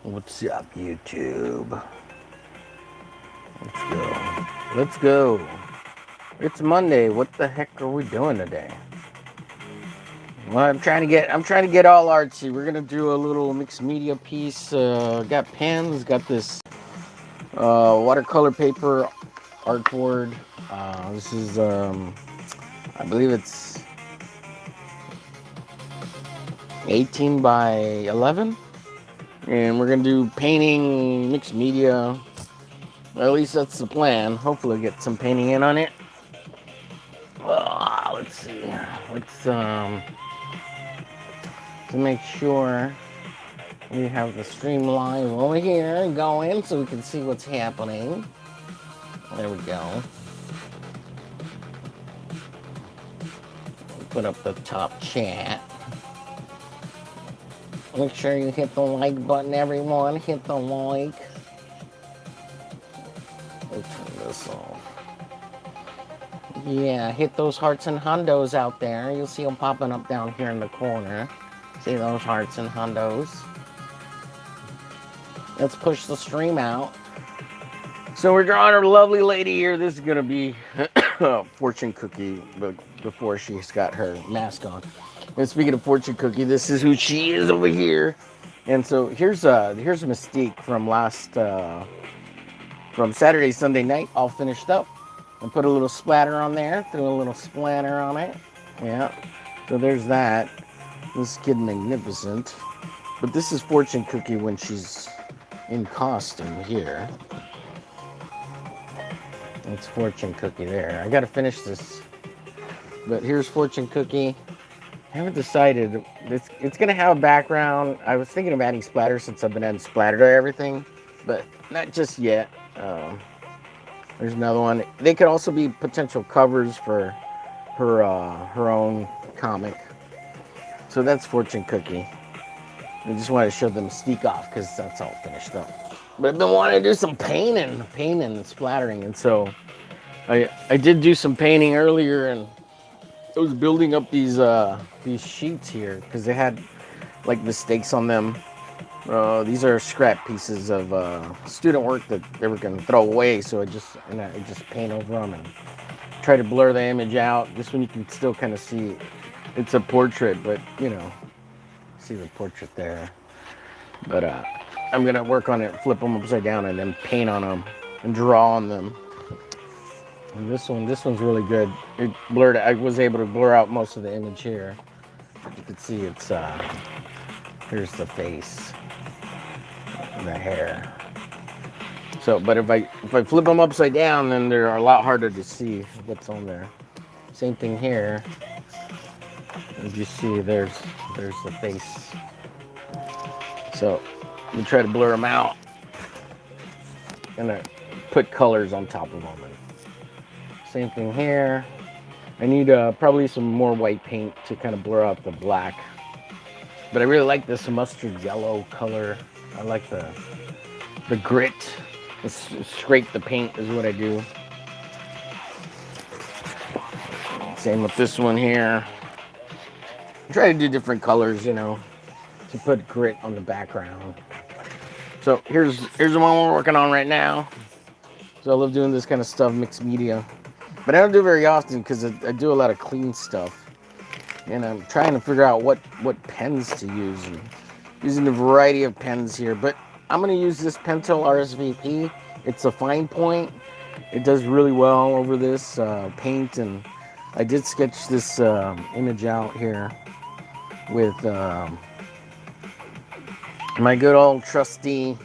What's up, YouTube? Let's go. Let's go. It's Monday. What the heck are we doing today? Well, I'm trying to get all artsy. We're gonna do a little mixed media piece. Got pens. Got this watercolor paper artboard. This is I believe it's 18 by 11, and we're gonna do painting, mixed media. At least that's the plan. Hopefully, get some painting in on it. Let's see. Let's to make sure we have the stream live over here going, so we can see what's happening. There we go. Put up the top chat. Make sure you hit the like button, everyone. Hit the like. Let's turn this off. Yeah, hit those hearts and hundos out there. You'll see them popping up down here in the corner. See those hearts and hundos? Let's push the stream out. So we're drawing our lovely lady here. This is going to be Fortune-Kukie, but before she's got her mask on. And speaking of Fortune-Kukie, this is who she is over here. And so here's a Mystique from from Saturday, Sunday night, all finished up. And put a little splatter on there. Threw a little splatter on it. Yeah. So there's that. This kid magnificent. But this is Fortune-Kukie when she's in costume here. It's Fortune-Kukie there. I gotta finish this. But here's Fortune-Kukie. I haven't decided. It's gonna have a background. I was thinking of adding splatter since I've been adding splatter to everything, but not just yet. There's another one. They could also be potential covers for her own comic. So that's Fortune-Kukie. I just wanted to show them Mystique off because that's all finished up. But I've been wanting to do some painting and splattering, and so I did do some painting earlier, and I was building up these sheets here because they had like mistakes on them. These are scrap pieces of student work that they were going to throw away, so I just paint over them and try to blur the image out. This one you can still kind of see it's a portrait, but you know, see the portrait there. But I'm going to work on it, flip them upside down, and then paint on them and draw on them. And this one's really good. It blurred. I was able to blur out most of the image here. You can see it's here's the face, the hair. So, but if I flip them upside down, then they're a lot harder to see what's on there. Same thing here. As you see, there's the face. So we try to blur them out and put colors on top of them. Same thing here. I need probably some more white paint to kind of blur out the black. But I really like this mustard yellow color. I like the grit. Let's scrape the paint is what I do. Same with this one here. I try to do different colors, you know, to put grit on the background. So here's the one we're working on right now. So I love doing this kind of stuff, mixed media. But I don't do it very often because I do a lot of clean stuff. And I'm trying to figure out what pens to use. And using a variety of pens here. But I'm going to use this Pentel RSVP. It's a fine point. It does really well over this paint. And I did sketch this image out here with my good old trusty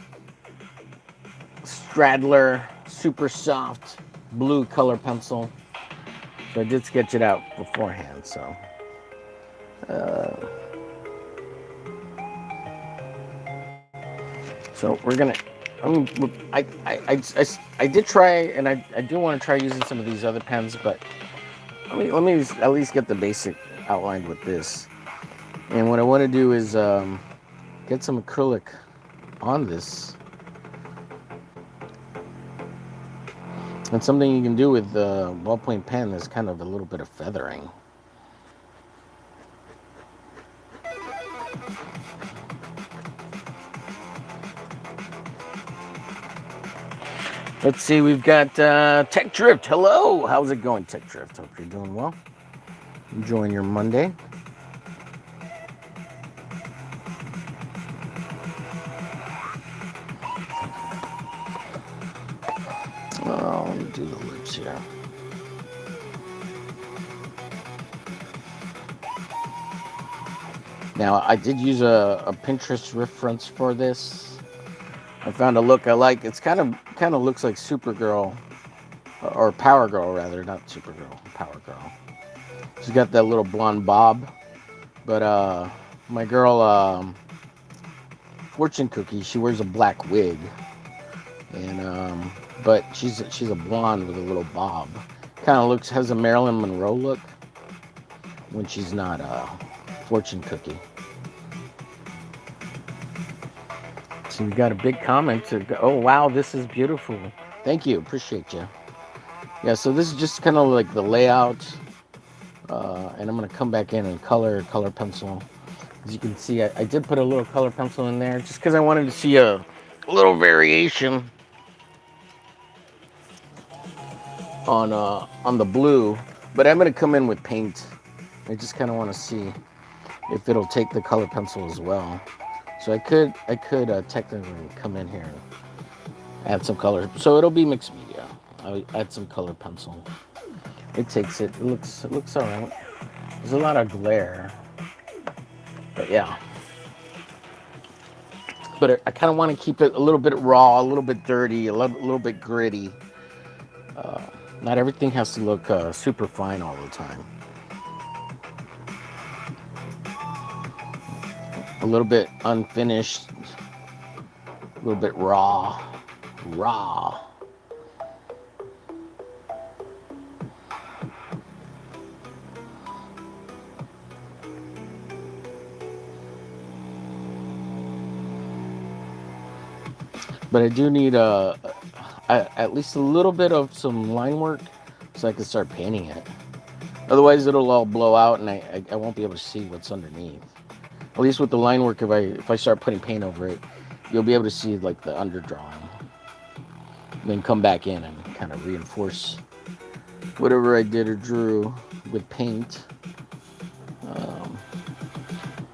Stradler super soft blue color pencil. So I did sketch it out beforehand. So we're gonna. I did try, and I do want to try using some of these other pens, but let me at least get the basic outlined with this. And what I want to do is get some acrylic on this. And something you can do with the ballpoint pen is kind of a little bit of feathering. Let's see, we've got Tech Drift. Hello, how's it going, Tech Drift? Hope you're doing well. Enjoying your Monday. Oh, let me do the lips here. Now, I did use a Pinterest reference for this. I found a look I like. It's kind of looks like Supergirl, or Power Girl rather, not Supergirl, Power Girl. She's got that little blonde bob, but my girl Fortune-Kukie, she wears a black wig, and but she's a blonde with a little bob. Kind of has a Marilyn Monroe look when she's not Fortune-Kukie. So we got a big comment to go, oh wow, this is beautiful. Thank you, appreciate you. Yeah, so this is just kind of like the layout, and I'm gonna come back in and color pencil. As you can see, I did put a little color pencil in there just because I wanted to see a little variation on the blue. But I'm gonna come in with paint. I just kind of want to see if it'll take the color pencil as well. So I could technically come in here and add some color. So it'll be mixed media. I'll add some color pencil. It takes it. It looks all right. There's a lot of glare, but yeah. But I kind of want to keep it a little bit raw, a little bit dirty, a little bit gritty. Uh, Not everything has to look super fine all the time. A little bit unfinished, a little bit raw. But I do need at least a little bit of some line work so I can start painting it. Otherwise, it'll all blow out and I won't be able to see what's underneath. At least with the line work, if I start putting paint over it, you'll be able to see like the underdrawing. Then come back in and kind of reinforce whatever I did or drew with paint.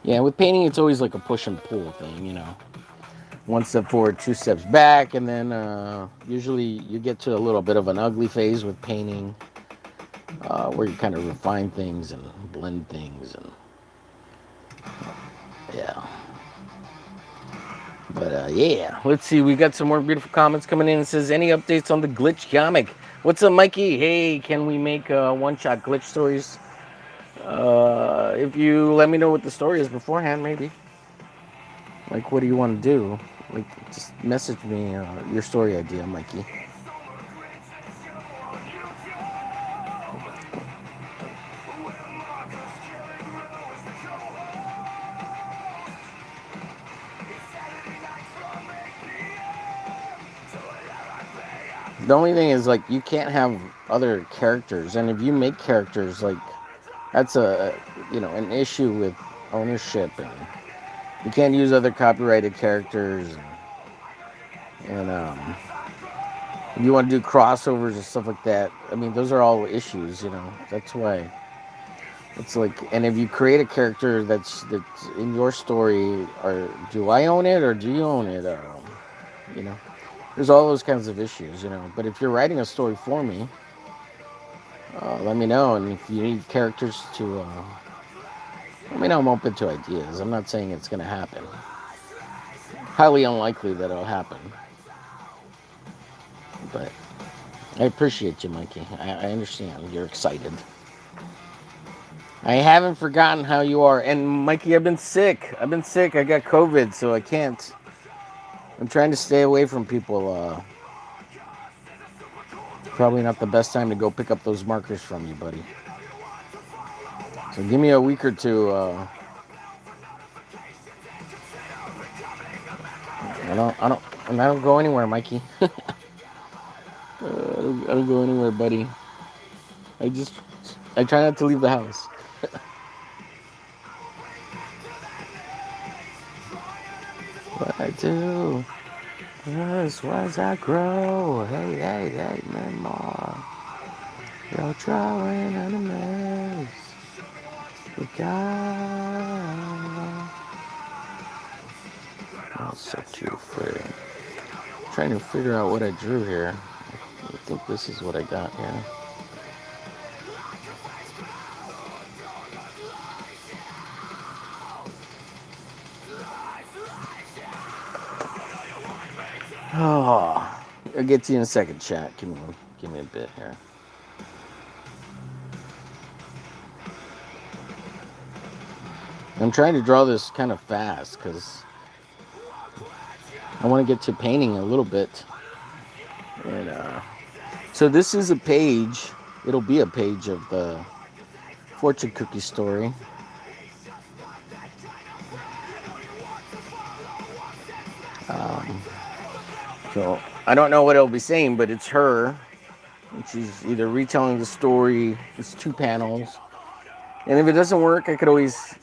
Yeah, with painting, it's always like a push and pull thing, you know. One step forward, two steps back, and then usually you get to a little bit of an ugly phase with painting, where you kind of refine things and blend things, and yeah. But yeah, let's see. We got some more beautiful comments coming in. It says, any updates on the glitch comic? What's up, Mikey? Hey, can we make one-shot glitch stories? If you let me know what the story is beforehand, maybe. Like, what do you want to do? Like, just message me your story idea, Mikey. The only thing is, like, you can't have other characters, and if you make characters, like, that's an issue with ownership, and you can't use other copyrighted characters, and if you want to do crossovers and stuff like that, I mean, those are all issues, you know. That's why it's like, and if you create a character that's in your story, or do I own it or do you own it? You know, there's all those kinds of issues, you know. But if you're writing a story for me, let me know. And if you need characters to, let me know. I'm open to ideas. I'm not saying it's going to happen. Highly unlikely that it'll happen. But I appreciate you, Mikey. I understand. You're excited. I haven't forgotten how you are. And Mikey, I've been sick. I got COVID, so I can't. I'm trying to stay away from people. Probably not the best time to go pick up those markers from you, buddy. So give me a week or two. I don't go anywhere, Mikey. I don't go anywhere, buddy. I try not to leave the house. What I do? Yes, as I grow, hey, hey, hey, man, more. You're drawing enemies. You got. I'll set you free. I'm trying to figure out what I drew here. I think this is what I got here. Oh, I'll get to you in a second, chat. Give me a bit here. I'm trying to draw this kind of fast because I want to get to painting a little bit. And so this is a page. It'll be a page of the Fortune-Kukie story. So I don't know what it'll be saying, but it's her. And she's either retelling the story. It's 2 panels. And if it doesn't work, I could always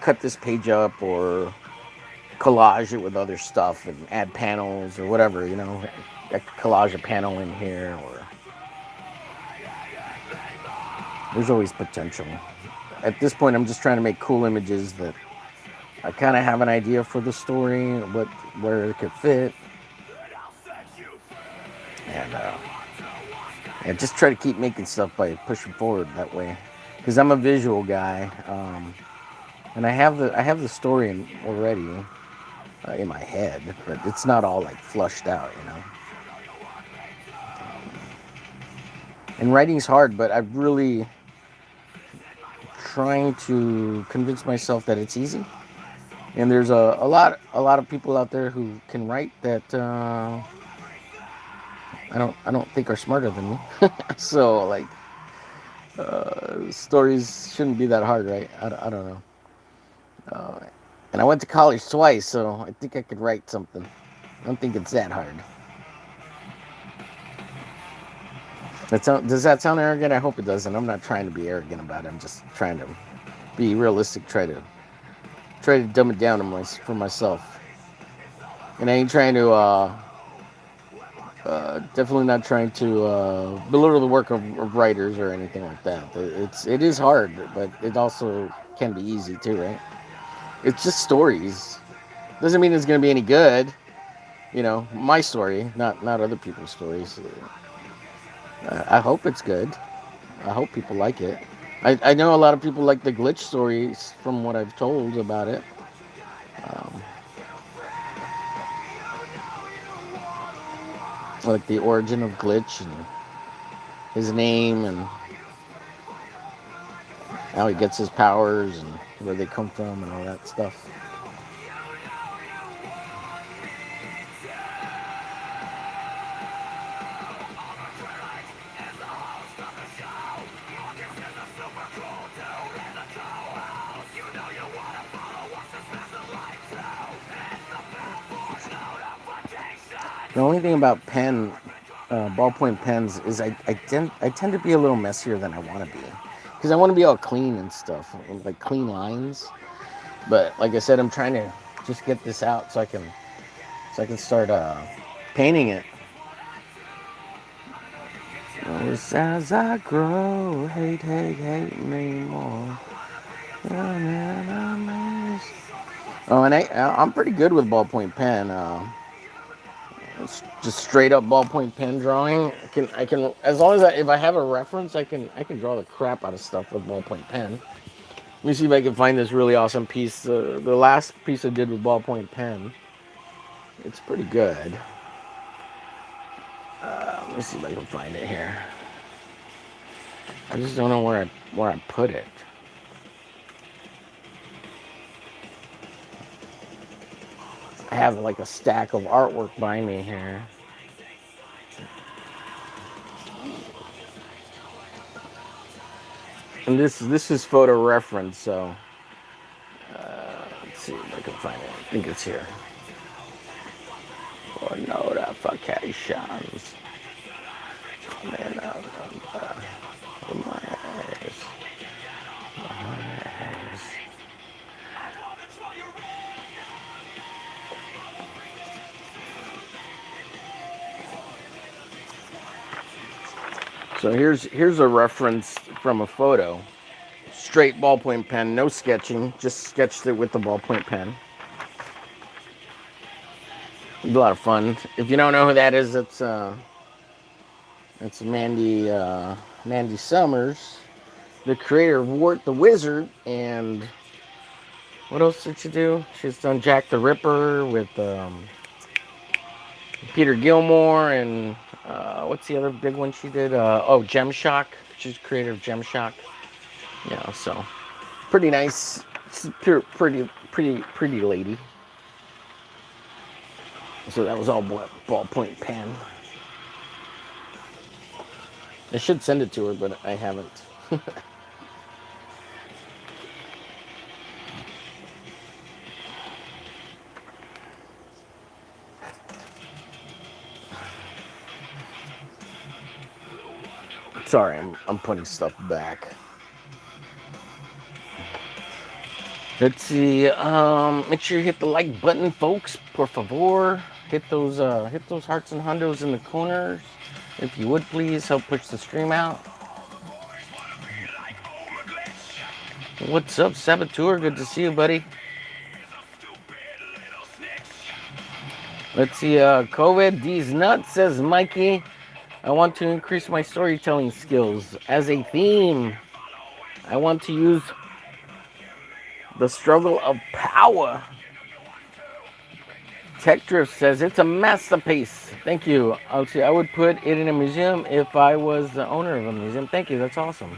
cut this page up or collage it with other stuff and add panels or whatever, you know. I could collage a panel in here, or there's always potential. At this point, I'm just trying to make cool images that I kind of have an idea for the story, where it could fit, and just try to keep making stuff by pushing forward that way. Because I'm a visual guy, and I have the story already in my head, but it's not all like flushed out, you know. And writing's hard, but I'm really trying to convince myself that it's easy. And there's a lot of people out there who can write that I don't think are smarter than me. So like stories shouldn't be that hard, right? I don't know. And I went to college twice, so I think I could write something. I don't think it's that hard. Does that sound arrogant? I hope it doesn't. I'm not trying to be arrogant about it. I'm just trying to be realistic. Try to dumb it down for myself. And I ain't trying to. Definitely not trying to belittle the work of writers or anything like that. It is hard, but it also can be easy too, right? It's just stories. Doesn't mean it's gonna be any good. You know, my story, not other people's stories. I hope it's good. I hope people like it. I know a lot of people like the glitch stories from what I've told about it. Um, like the origin of glitch and his name and how he gets his powers and where they come from and all that stuff. The only thing about ballpoint pens is I tend to be a little messier than I want to be, because I want to be all clean and stuff, like clean lines. But like I said, I'm trying to just get this out so I can start painting it. As I grow, hate me more. Oh, and I'm pretty good with ballpoint pen. Just straight up ballpoint pen drawing. I can as long as if I have a reference, I can draw the crap out of stuff with ballpoint pen. Let me see if I can find this really awesome piece. The last piece I did with ballpoint pen. It's pretty good. Let me see if I can find it here. I just don't know where I put it. I have like a stack of artwork by me here. And this is photo reference, so let's see if I can find it. I think it's here. For notifications. Man, my eyes. So here's a reference from a photo. Straight ballpoint pen, no sketching, just sketched it with the ballpoint pen. It'd be a lot of fun. If you don't know who that is, it's Mandy Summers, the creator of Wart the Wizard, and what else did she do? She's done Jack the Ripper with Peter Gilmore, and what's the other big one she did? Gem Shock. She's the creator of Gem Shock. Yeah, so pretty nice. Pretty lady. So that was all ballpoint pen. I should send it to her, but I haven't. Sorry, I'm putting stuff back. Let's see. Make sure you hit the like button, folks. Por favor, hit those hearts and hundos in the corners, if you would please. Help push the stream out. What's up, Saboteur? Good to see you, buddy. Let's see. COVID these nuts, says Mikey. I want to increase my storytelling skills as a theme. I want to use the struggle of power. Tech Drift says it's a masterpiece. Thank you. I would put it in a museum if I was the owner of a museum. Thank you. That's awesome.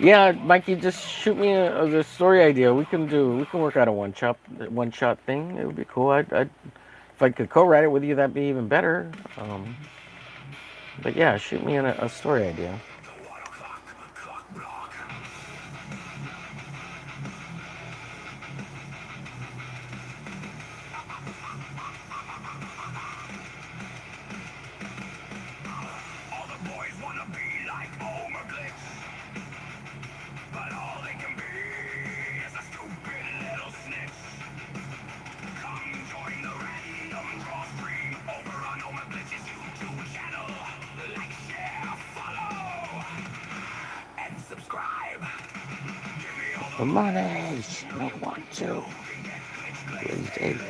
Yeah, Mikey, just shoot me the story idea. We can work out a one shot thing. It would be cool. If I could co-write it with you, that'd be even better. But yeah, shoot me a story idea. All the boys wanna be like omerglitch, but all they can be is a stupid little snitch. Come join the random draw stream over on omerglitch's YouTube channel. Like, share, follow, and subscribe. Give me all the money. I want to. Please, David.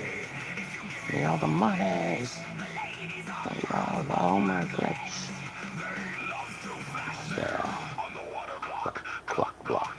Give me all the money. Oh my gosh. Yeah. Clock, block.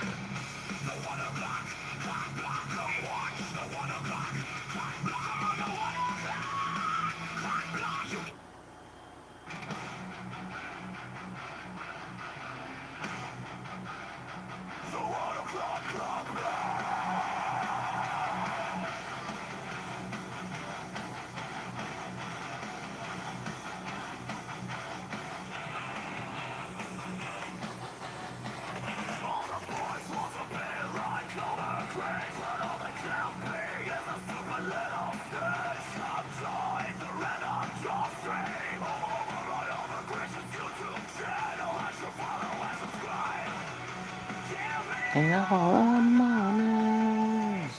And all the mornings,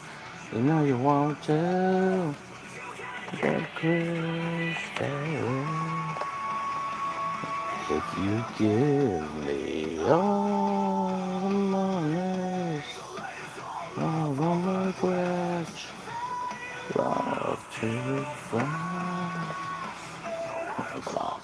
you know you want to get Christian. If you give me all the mornings, all the omerglitch, love to find. Clock.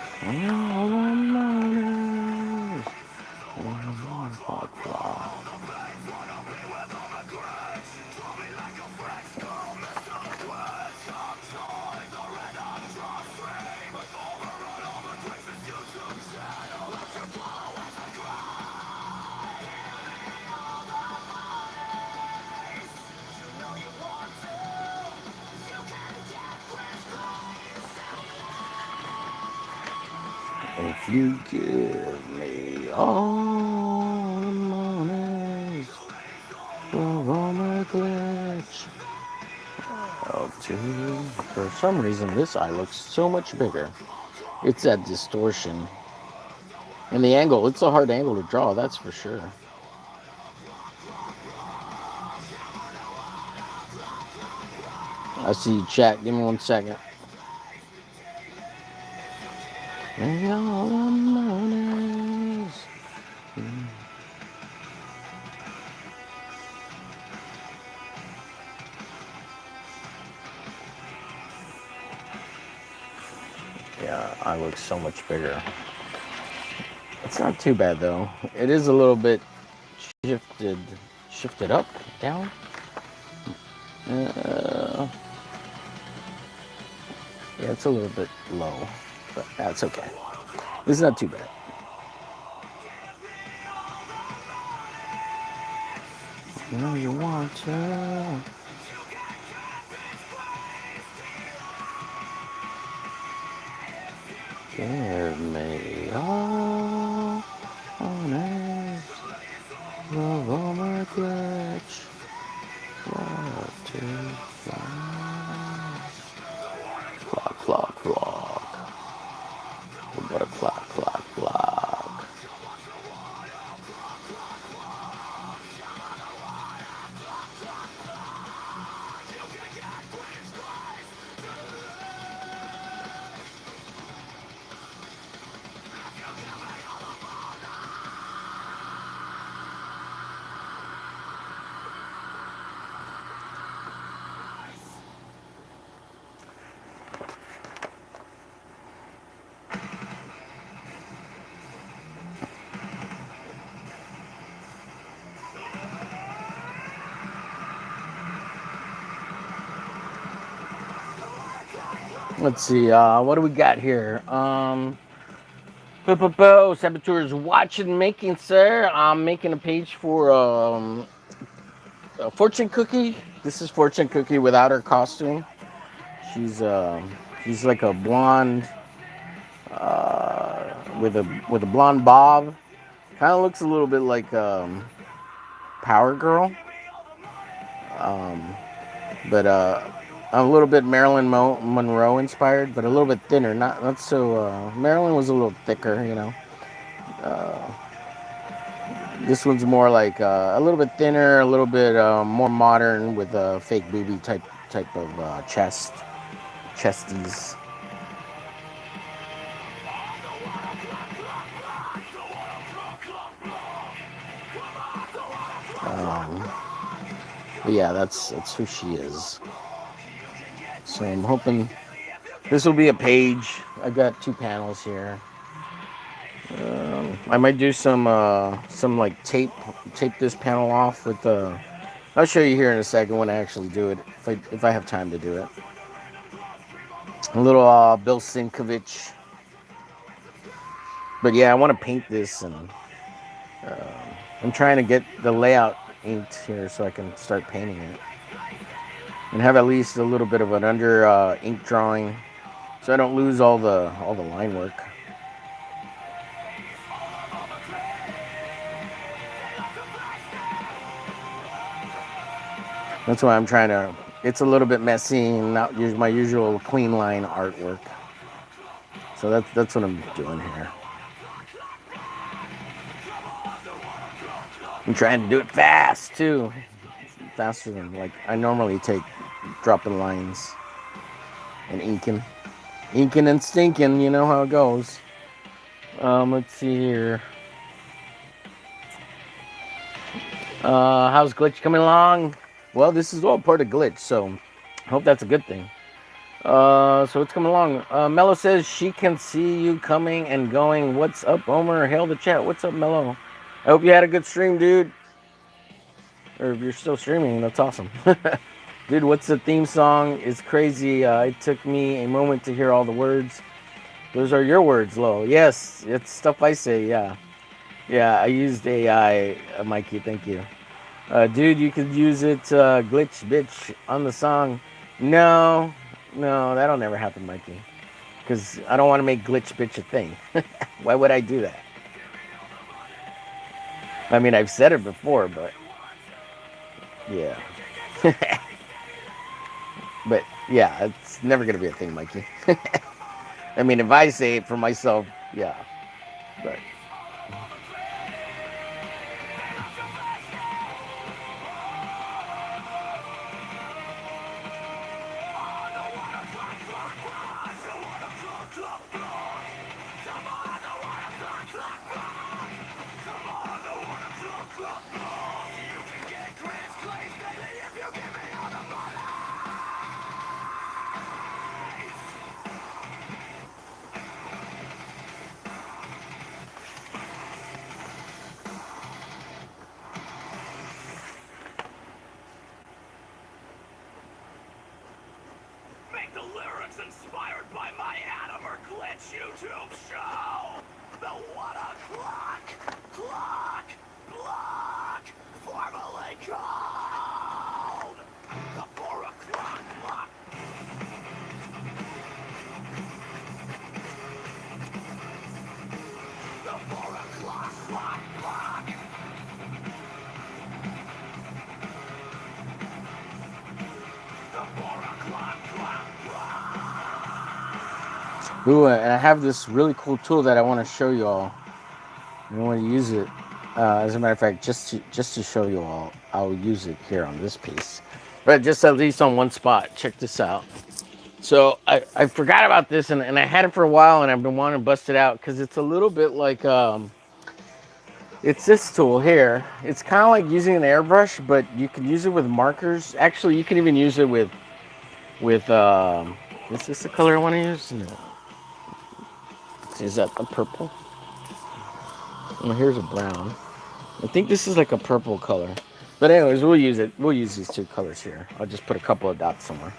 All the mornings, clock. If you give me all the mornings of omerglitch, love to. For some reason, this eye looks so much bigger. It's that distortion. And the angle, it's a hard angle to draw, that's for sure. I see you, chat. Give me 1 second. Yeah, I look so much bigger. It's not too bad though. It is a little bit shifted up, down. Yeah, it's a little bit low, but that's okay. It's not too bad. You know you want to. Give me all on earth. Love omerglitch. Love to fly. Clock, clock, clock. What a clock, clock, clock. Let's see, what do we got here? Saboteurs watching making, sir. I'm making a page for Fortune-Kukie. This is Fortune-Kukie without her costume. She's like a blonde with a blonde bob. Kind of looks a little bit like Power Girl, but a little bit Marilyn Monroe inspired, but a little bit thinner. Not so. Marilyn was a little thicker, you know. This one's more like a little bit thinner, a little bit more modern with a fake booby type of chesties. But yeah, that's who she is. So I'm hoping this will be a page. I've got 2 panels here. I might do some like tape this panel off with the. I'll show you here in a second when I actually do it, if I have time to do it. A little Bill Sinkovich. But yeah, I want to paint this, and I'm trying to get the layout inked here so I can start painting it, and have at least a little bit of an under ink drawing, so I don't lose all the line work. That's why I'm trying to. It's a little bit messy and not use my usual clean line artwork. So that's what I'm doing here. I'm trying to do it fast too, faster than like I normally take, dropping lines and inking and stinking. You know how it goes. Let's see here. How's Glitch coming along? Well, this is all part of Glitch, so I hope that's a good thing. So it's coming along. Mello says she can see you coming and going. What's up, Omer? Hail the chat. What's up, Mello? I hope you had a good stream, dude. Or if you're still streaming, that's awesome. Dude, what's the theme song? It's crazy. It took me a moment to hear all the words. Those are your words, Lo. Yes, it's stuff I say, yeah. Yeah, I used AI, Mikey, thank you. Dude, you could use it, glitch bitch, on the song. No, that'll never happen, Mikey. Because I don't want to make glitch bitch a thing. Why would I do that? I mean, I've said it before, but yeah. But yeah, it's never gonna be a thing, Mikey. I mean, if I say it for myself, yeah. But Make the lyrics inspired by my omerglitch YouTube show. The 1 o'clock clock block, formerly called the 4 o'clock clock. The 4 o'clock clock block. The 4 o'clock clock block. ooh, and I have this really cool tool that I want to show you all. I want to use it. As a matter of fact, just to show you all, I'll use it here on this piece, but just at least on one spot. Check this out. So I forgot about this, and I had it for a while, and I've been wanting to bust it out because it's a little bit like it's this tool here. It's kind of like using an airbrush, but you can use it with markers. Actually, you can even use it with is this the color I want to use? No. Is that a purple? Well, here's a brown. I think this is like a purple color. But anyways, we'll use it. We'll use these two colors here. I'll just put a couple of dots somewhere.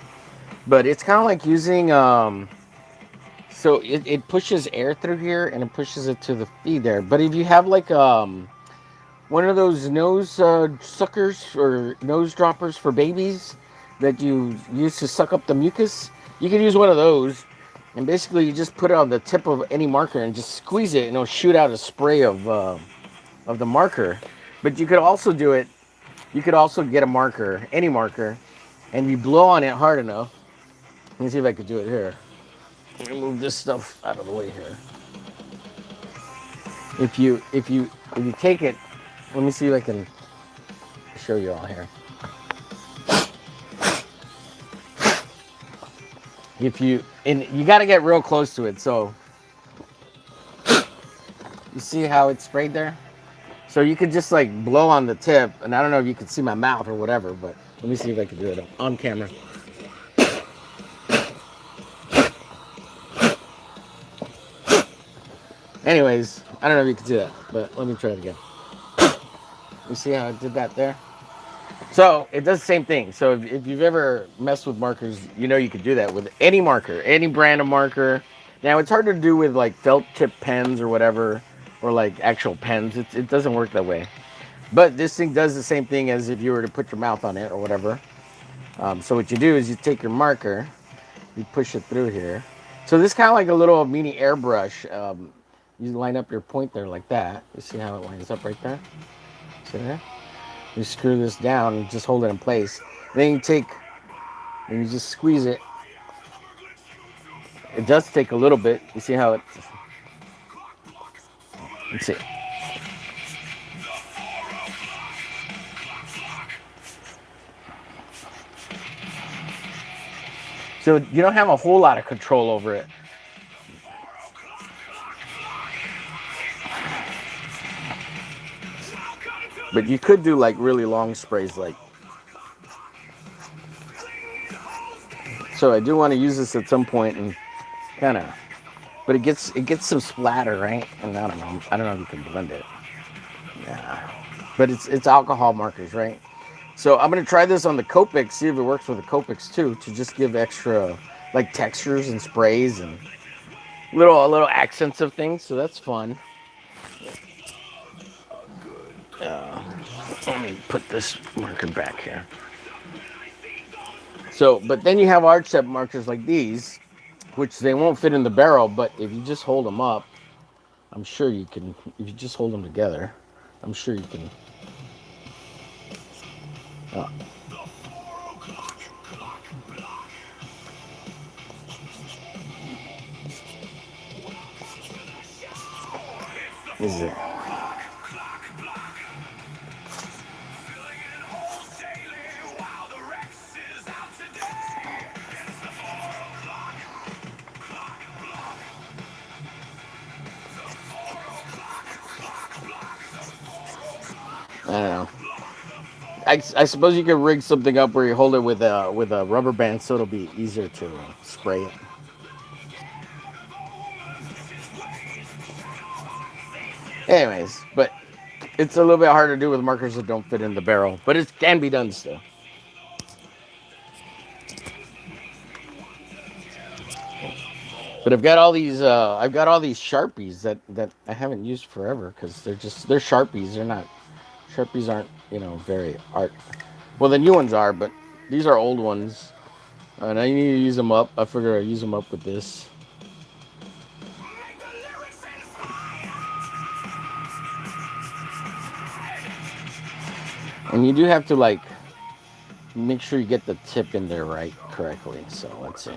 But it's kind of like using so it pushes air through here and it pushes it to the feed there. But if you have like one of those nose suckers or nose droppers for babies that you use to suck up the mucus, you can use one of those. And basically, you just put it on the tip of any marker and just squeeze it, and it'll shoot out a spray of the marker. But you could also do it. You could also get a marker, any marker, and you blow on it hard enough. Let me see if I could do it here. Let me move this stuff out of the way here. If you take it, let me see if I can show you all here. And you got to get real close to it. So you see how it's sprayed there? So you could just like blow on the tip, and I don't know if you can see my mouth or whatever, but let me see if I can do it on camera. Anyways, I don't know if you can see that, but let me try it again. You see how I did that there? So it does the same thing. So if you've ever messed with markers, you know you could do that with any marker, any brand of marker. Now it's hard to do with like felt tip pens or whatever, or like actual pens. It doesn't work that way. But this thing does the same thing as if you were to put your mouth on it or whatever. So what you do is you take your marker, you push it through here. So this is kind of like a little mini airbrush. You line up your point there like that. You see how it lines up right there? See there? You screw this down and just hold it in place. Then you take and you just squeeze it. It does take a little bit. You see how it? Let's see. So you don't have a whole lot of control over it. But you could do like really long sprays like. So I do want to use this at some point and kind of, but it gets some splatter, right? And I don't know if you can blend it. Yeah. But it's alcohol markers, right? So I'm gonna try this on the Copics, see if it works with the Copics too, to just give extra like textures and sprays and little accents of things. So that's fun. Let me put this marker back here. So, but then you have arch step markers like these, which they won't fit in the barrel, but if you just hold them up, I'm sure you can, if you just hold them together, I'm sure you can. This is it. I don't know. I suppose you could rig something up where you hold it with a rubber band so it'll be easier to spray it. Anyways, but it's a little bit harder to do with markers that don't fit in the barrel, but it can be done still. But I've got all these Sharpies that I haven't used forever because they're Sharpies. They're not Sharpies aren't very art. Well, the new ones are, but these are old ones, and I need to use them up. I figure I use them up with this. And you do have to like make sure you get the tip in there right correctly. So let's see.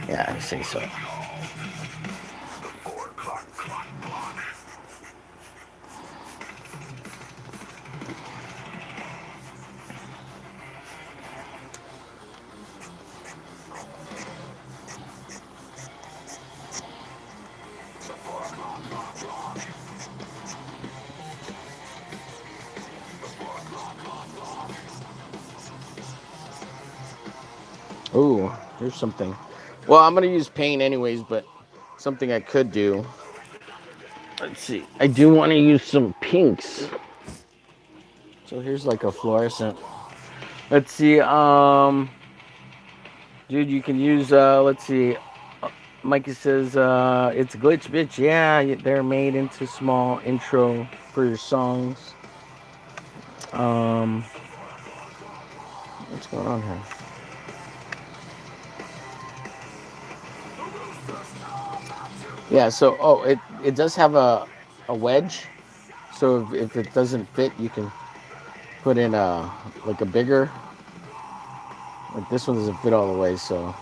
Yeah, I think so. Ooh, here's something. Well, I'm gonna use paint anyways, but something I could do. Let's see. I do want to use some pinks. So here's like a fluorescent. Let's see. Dude, you can use. Let's see. Mikey says it's glitch, bitch. Yeah, they're made into small intro for your songs. What's going on here? Yeah. So it does have a wedge. So if it doesn't fit, you can put in like a bigger. Like this one doesn't fit all the way, so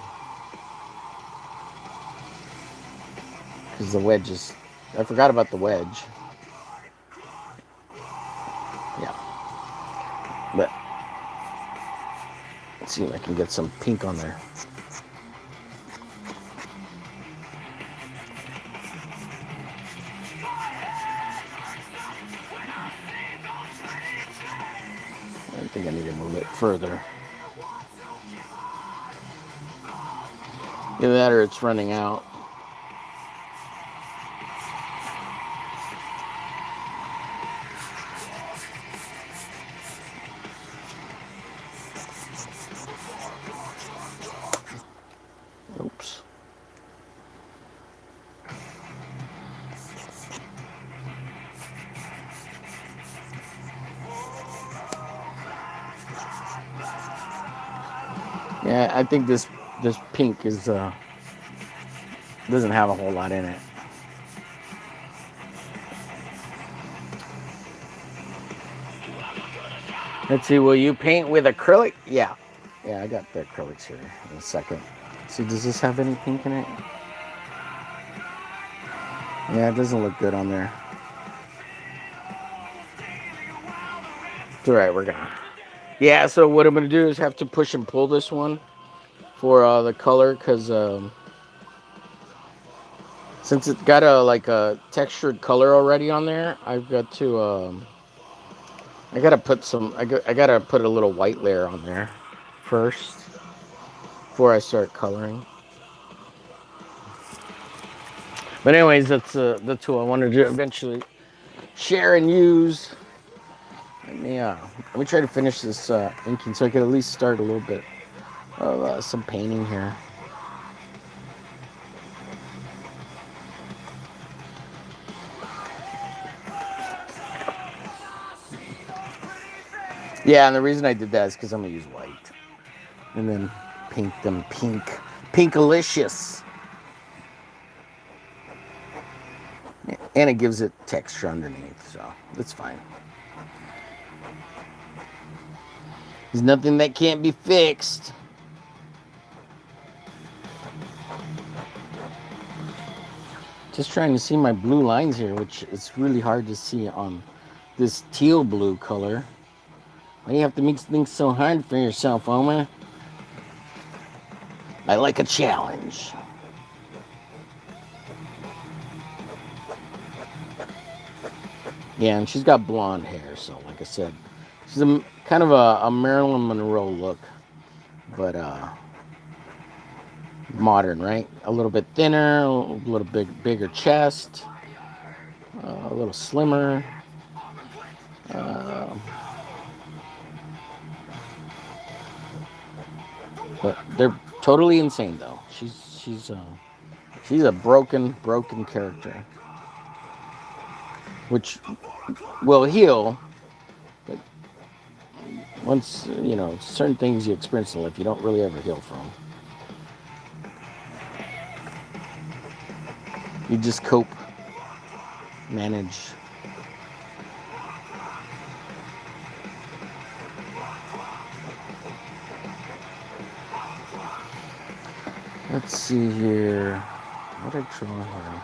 because the wedge is. I forgot about the wedge. Yeah, but let's see if I can get some pink on there. I think I need to move it further. Either that or it's running out. Oops. Yeah, I think this pink is doesn't have a whole lot in it. Let's see, will you paint with acrylic? Yeah. Yeah, I got the acrylics here in a second. See, does this have any pink in it? Yeah, it doesn't look good on there. It's alright, we're gonna. Yeah, so what I'm gonna do is have to push and pull this one for the color, because since it's got a textured color already on there, I've got to I gotta put I gotta put a little white layer on there first before I start coloring. But anyways, that's the tool I wanted to eventually share and use. Let me try to finish this inking so I can at least start a little bit of some painting here. Yeah, and the reason I did that is because I'm gonna use white and then paint them pink, pinkalicious, and it gives it texture underneath, so that's fine. There's nothing that can't be fixed. Just trying to see my blue lines here, which is really hard to see on this teal blue color. Why do you have to make things so hard for yourself, Oma? I like a challenge. Yeah, and she's got blonde hair, so like I said, she's kind of a Marilyn Monroe look, but modern, right? A little bit thinner, a little bigger chest, a little slimmer. Uh, but they're totally insane, though. She's a broken character, which will heal. But once certain things you experience in life, you don't really ever heal from. You just cope, manage. Let's see here. What did I draw here?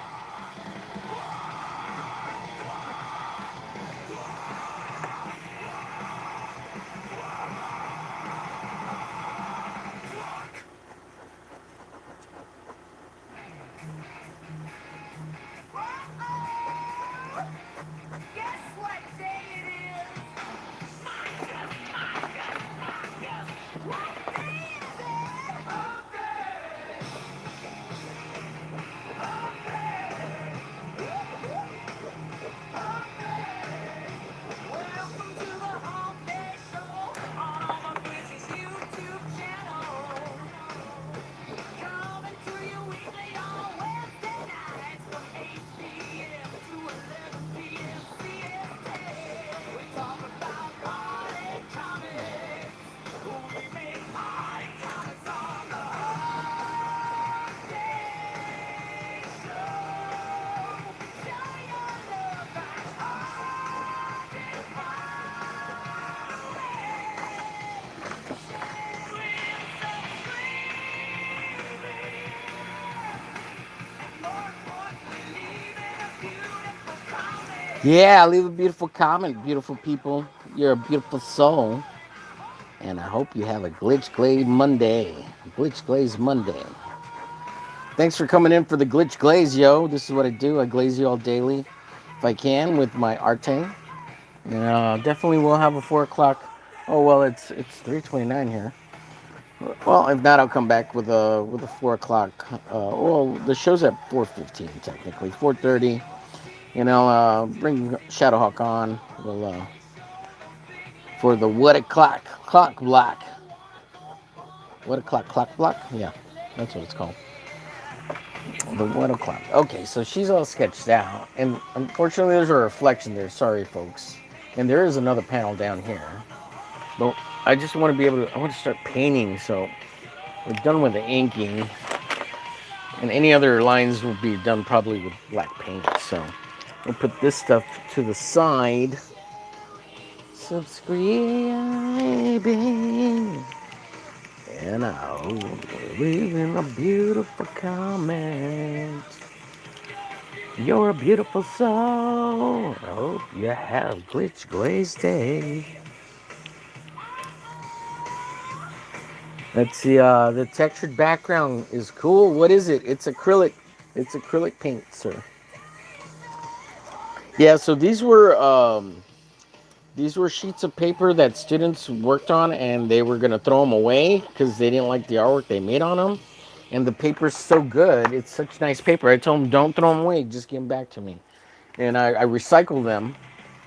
Yeah, leave a beautiful comment, beautiful people. You're a beautiful soul. And I hope you have a Glitch Glaze Monday. Glitch Glaze Monday. Thanks for coming in for the Glitch Glaze, yo. This is what I do. I glaze you all daily if I can with my arte. And definitely will have a 4 o'clock. Oh, well, it's 3:29 here. Well, if not, I'll come back with a 4 o'clock. Well, the show's at 4:15 technically, 4:30. And I'll bring Shadowhawk on. We'll for the what o'clock clock block. What o'clock clock block? Yeah, that's what it's called. The 1 o'clock. Okay, so she's all sketched out, and unfortunately, there's a reflection there. Sorry, folks. And there is another panel down here. But I just want to be able to. I want to start painting, so we're done with the inking, and any other lines will be done probably with black paint. So we'll put this stuff to the side. Subscribing. And I'll leave in a beautiful comment. You're a beautiful soul. I hope you have glitch glazed day. Let's see. The textured background is cool. What is it? It's acrylic. It's acrylic paint, sir. Yeah. So these were sheets of paper that students worked on, and they were gonna throw them away because they didn't like the artwork they made on them. And the paper's so good. It's such nice paper. I told them, don't throw them away. Just give them back to me. And I recycle them.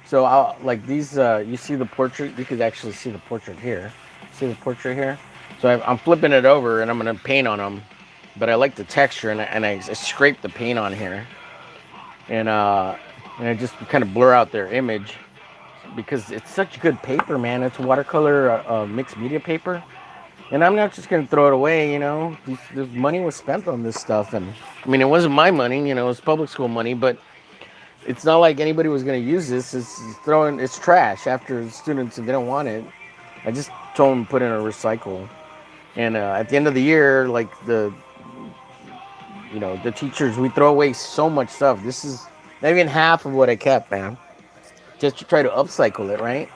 So I'll, like these, you see the portrait? You could actually see the portrait here. See the portrait here? So I'm flipping it over, and I'm going to paint on them. But I like the texture, and I scrape the paint on here. And I just kind of blur out their image. Because it's such good paper, man. It's watercolor mixed media paper. And I'm not just going to throw it away, The money was spent on this stuff. And, I mean, it wasn't my money, it was public school money. But it's not like anybody was going to use this. It's trash after the students, if they don't want it. I just told them to put in a recycle. And at the end of the year, like the the teachers, we throw away so much stuff. This is not even half of what I kept, man. Just to try to upcycle it, right?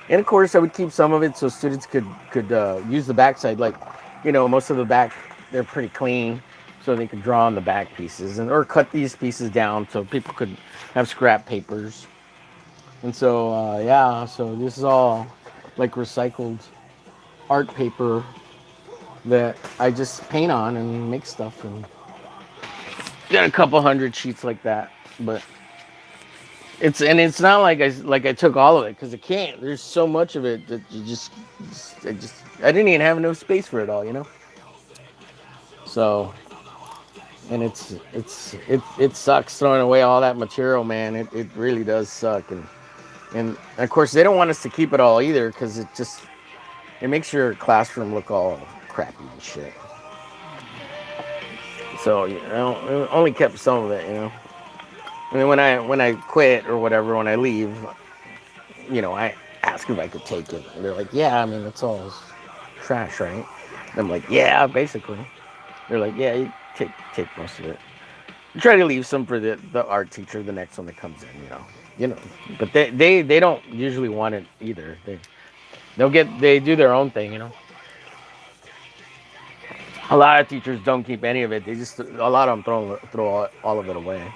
And of course, I would keep some of it so students could use the backside. Like, most of the back, they're pretty clean, so they could draw on the back pieces or cut these pieces down so people could have scrap papers. And so, yeah, so this is all like recycled art paper that I just paint on and make stuff. And got a couple hundred sheets like that, but it's not like I took all of it because I can't. There's so much of it that I didn't even have enough space for it all. So, and it sucks throwing away all that material, man. It really does suck, and of course they don't want us to keep it all either because it makes your classroom look all crappy and shit. So I only kept some of it. And then when I quit or whatever, when I leave, I ask if I could take it. And they're like, yeah, I mean, it's all trash, right? And I'm like, yeah, basically. They're like, yeah, you take most of it. You try to leave some for the art teacher, the next one that comes in. But they don't usually want it either. They do their own thing. A lot of teachers don't keep any of it. A lot of them throw all of it away.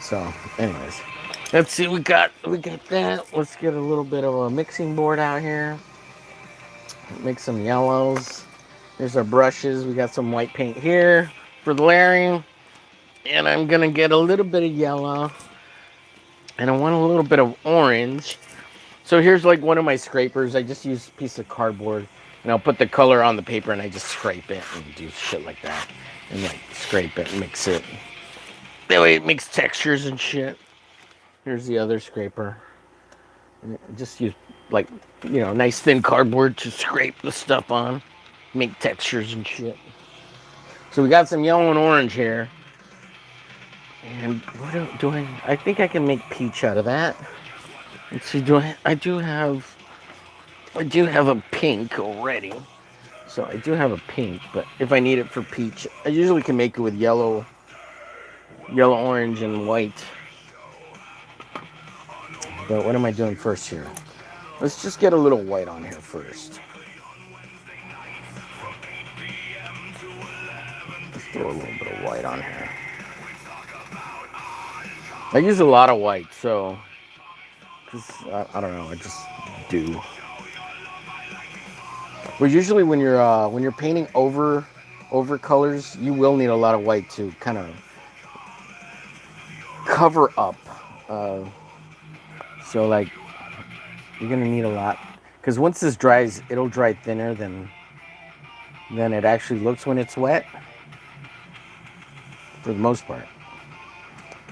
So, anyways, let's see. We got that. Let's get a little bit of a mixing board out here. Make some yellows. Here's our brushes. We got some white paint here for the layering, and I'm gonna get a little bit of yellow, and I want a little bit of orange. So here's like one of my scrapers. I just use a piece of cardboard, and I'll put the color on the paper, and I just scrape it and do shit like that, and like scrape it, and mix it. That way it makes textures and shit. Here's the other scraper. And just use like nice thin cardboard to scrape the stuff on, make textures and shit. So we got some yellow and orange here. And what do I? I think I can make peach out of that. Let's see. I do have a pink already. So I do have a pink, but if I need it for peach, I usually can make it with yellow, orange, and white. But what am I doing first here? Let's just get a little white on here first. Let's throw a little bit of white on here. I use a lot of white, so because I don't know, I just do. Well, usually when you're painting over colors, you will need a lot of white to kind of cover up. Uh, so like you're gonna need a lot because once this dries, it'll dry thinner than it actually looks when it's wet. For the most part,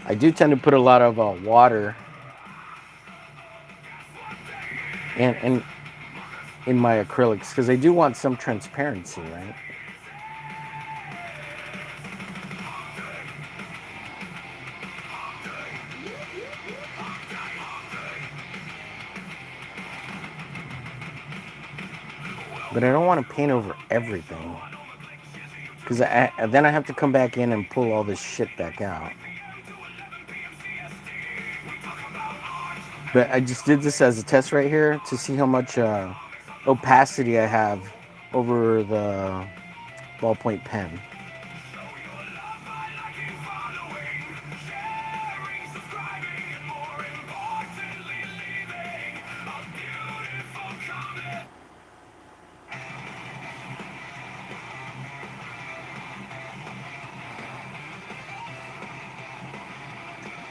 I do tend to put a lot of water and in my acrylics because I do want some transparency, right? But I don't want to paint over everything because then I have to come back in and pull all this shit back out. But I just did this as a test right here to see how much opacity I have over the ballpoint pen.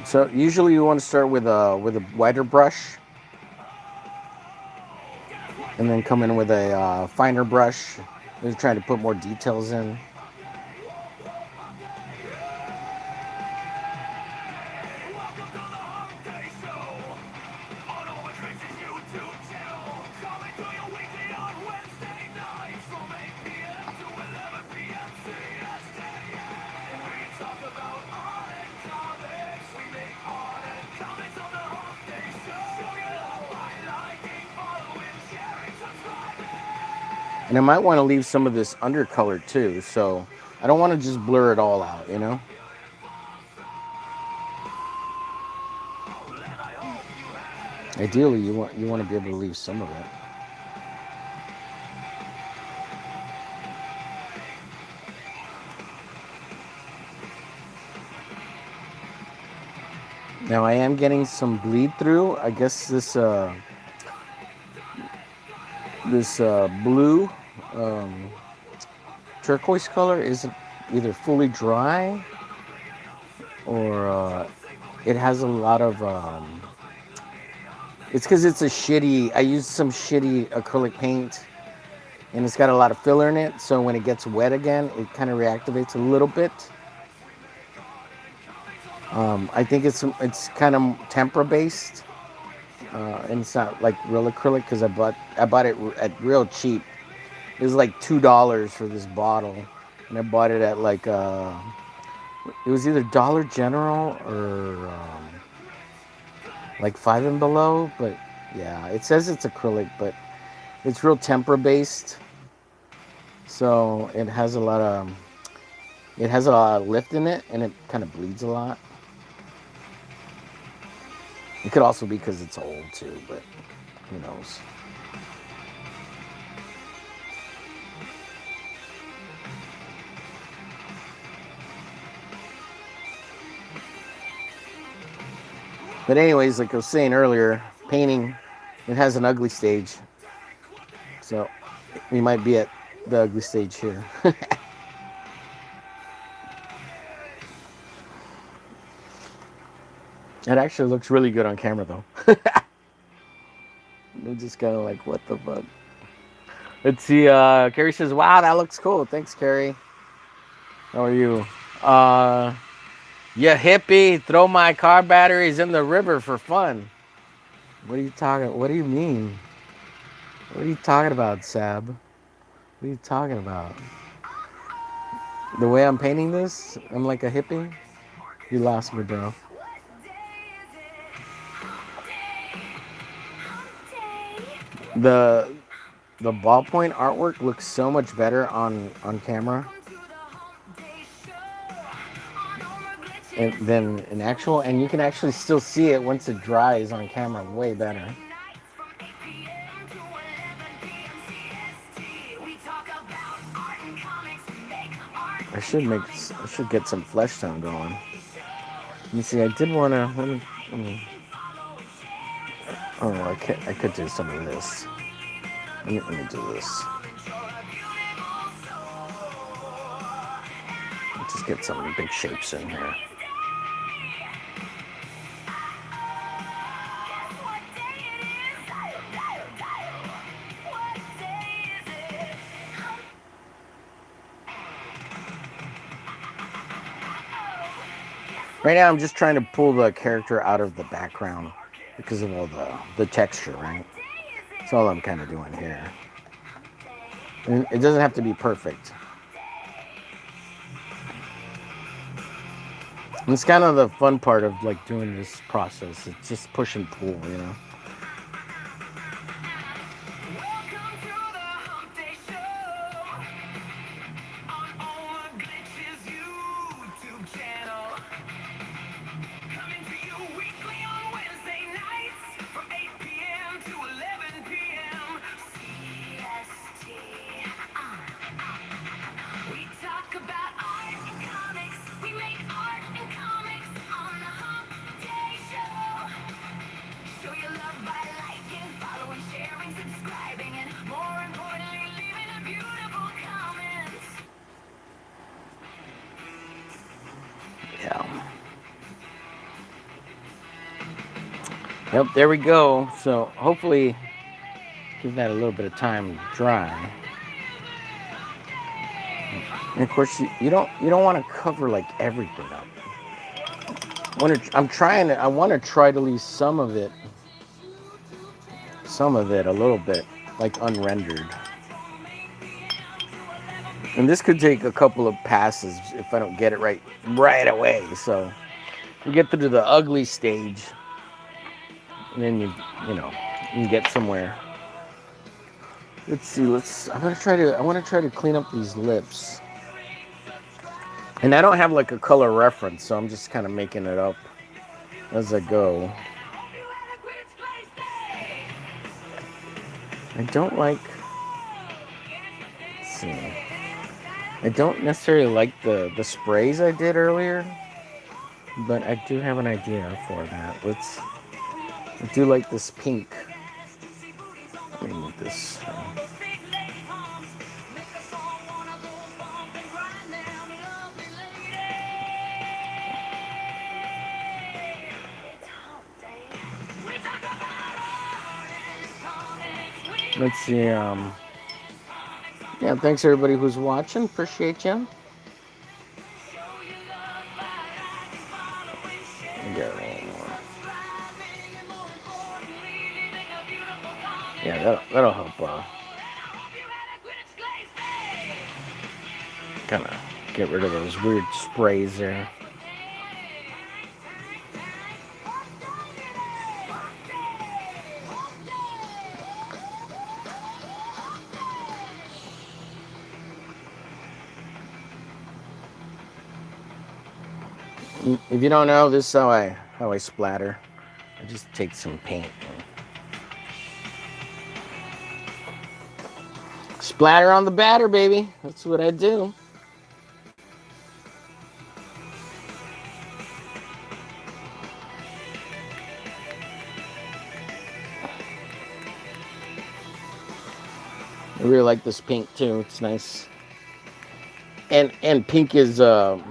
So usually you want to start with a wider brush, and then come in with a finer brush. You're trying to put more details in. And I might want to leave some of this undercolor too. So I don't want to just blur it all out, you know? Ideally, you want to be able to leave some of it. Now I am getting some bleed through. I guess this blue um, turquoise color isn't either fully dry or it has a lot of. It's because it's a shitty. I used some shitty acrylic paint, and it's got a lot of filler in it. So when it gets wet again, it kind of reactivates a little bit. I think it's kind of tempera based, and it's not like real acrylic because I bought it at real cheap. It was like $2 for this bottle, and I bought it at like it was either Dollar General or like Five and Below. But yeah, it says it's acrylic, but it's real tempera based, so it has a lot of lift in it, and it kind of bleeds a lot. It could also be because it's old too, but who knows? But anyways, like I was saying earlier, painting, it has an ugly stage. So we might be at the ugly stage here. It actually looks really good on camera though. They're just kind of like, what the fuck? Let's see. Carrie says, wow, that looks cool. Thanks, Carrie. How are you? Uh, yeah, hippie, throw my car batteries in the river for fun. What are you talking? What do you mean? What are you talking about, Sab? What are you talking about? The way I'm painting this, I'm like a hippie. You lost me, bro. The the ballpoint artwork looks so much better on camera than in actual, and you can actually still see it once it dries on camera way better. I should get some flesh tone going. Let me see. I did want to. Oh, I could do some of this. Let me do this. Just get some big shapes in here. Right now, I'm just trying to pull the character out of the background because of all the texture, right? That's all I'm kind of doing here. And it doesn't have to be perfect. And it's kind of the fun part of like doing this process. It's just push and pull, you know. Yeah. Yep, there we go. So hopefully give that a little bit of time to dry. And of course you don't want to cover like everything up. I want to try to leave some of it a little bit like unrendered. And this could take a couple of passes if I don't get it right away. So you get through the ugly stage, and then you can get somewhere. Let's see. I want to try to clean up these lips. And I don't have like a color reference, so I'm just kind of making it up as I go. I don't like. Let's see. I don't necessarily like the sprays I did earlier, but I do have an idea for that. I do like this pink. Let me move this. Let's see. Yeah, thanks everybody who's watching. Appreciate you. Yeah, that'll help. Kind of get rid of those weird sprays there. If you don't know, this is how I splatter. I just take some paint and splatter on the batter, baby. That's what I do. I really like this pink too. It's nice. And pink is on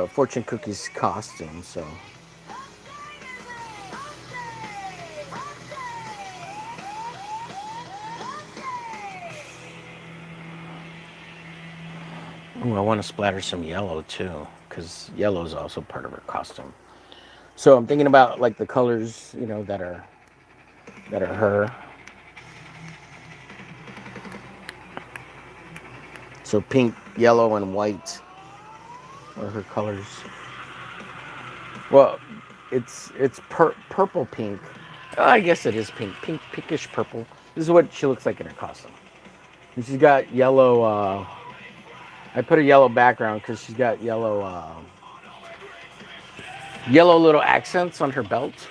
Fortune-Kukie's costume, so. Ooh, I want to splatter some yellow too, because yellow is also part of her costume. So I'm thinking about like the colors, that are her. So pink, yellow, and white are her colors. Well, it's purple pink. I guess it is pinkish purple. This is what she looks like in her costume. And she's got yellow. I put a yellow background because she's got yellow little accents on her belt.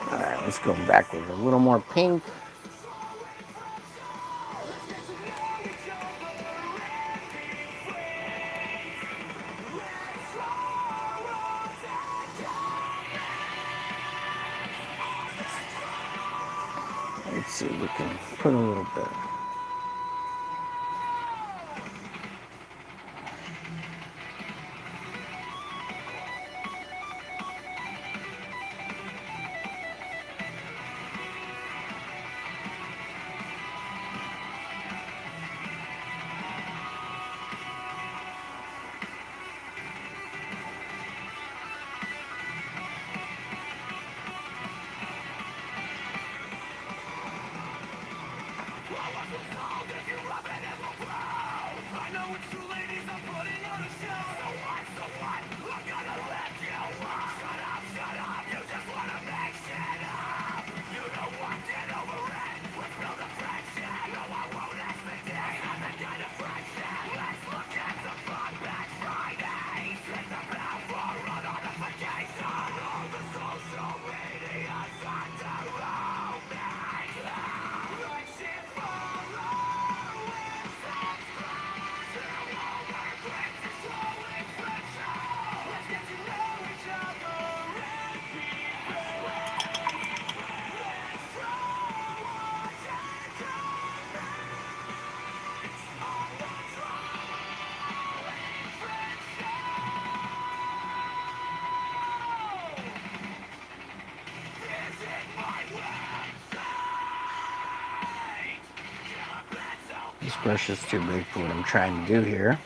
All right, let's go back with a little more pink. Let's see, we can put a little bit. brush is too big for what I'm trying to do here.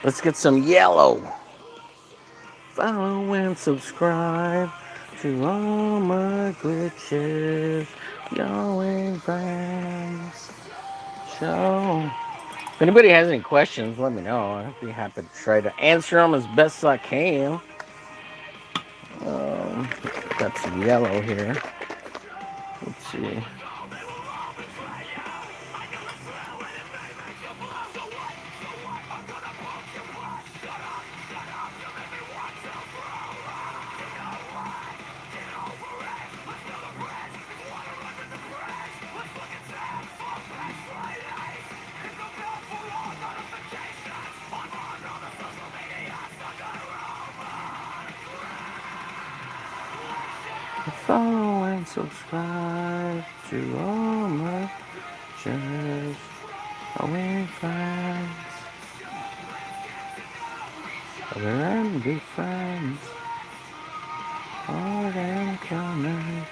Let's get some yellow. Follow and subscribe to all my glitches. Going friends. Show. If anybody has any questions, let me know. I'd be happy to try to answer them as best I can. Got some yellow here. Let's see. Follow and subscribe to all my shows. Away friends. Other and be friends. Art and comics.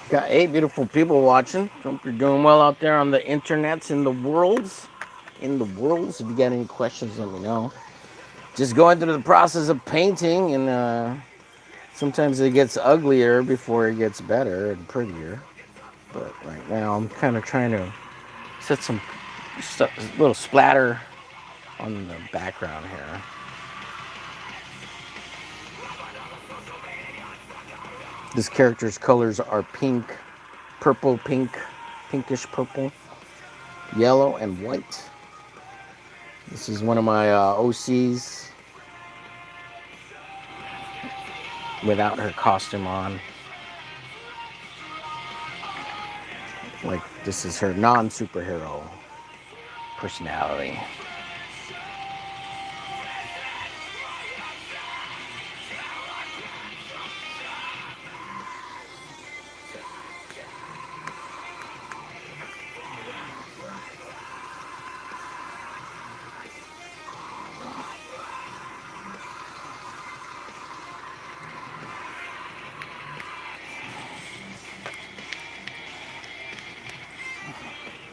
Got 8 beautiful people watching. Hope you're doing well out there on the internets, in the worlds. In the worlds. If you got any questions, let me know. Just going through the process of painting, and sometimes it gets uglier before it gets better and prettier. But right now, I'm kind of trying to set some little splatter on the background here. This character's colors are pink, purple, pink, pinkish purple, yellow, and white. This is one of my OCs without her costume on. Like, this is her non-superhero personality.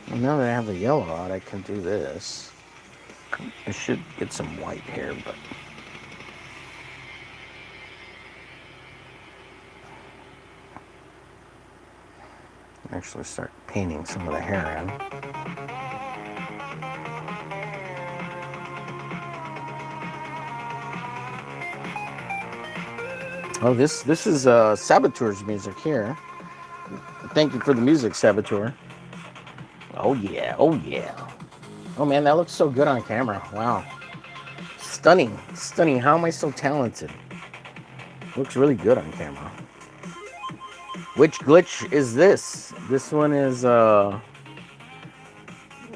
Well, now that I have the yellow out, I can do this. I should get some white here, but actually start painting some of the hair in. Oh, this is Saboteur's music here. Thank you for the music, Saboteur. Oh yeah, oh yeah. Oh man, that looks so good on camera. Wow. Stunning, stunning. How am I so talented? Looks really good on camera. Which glitch is this? This one is, well,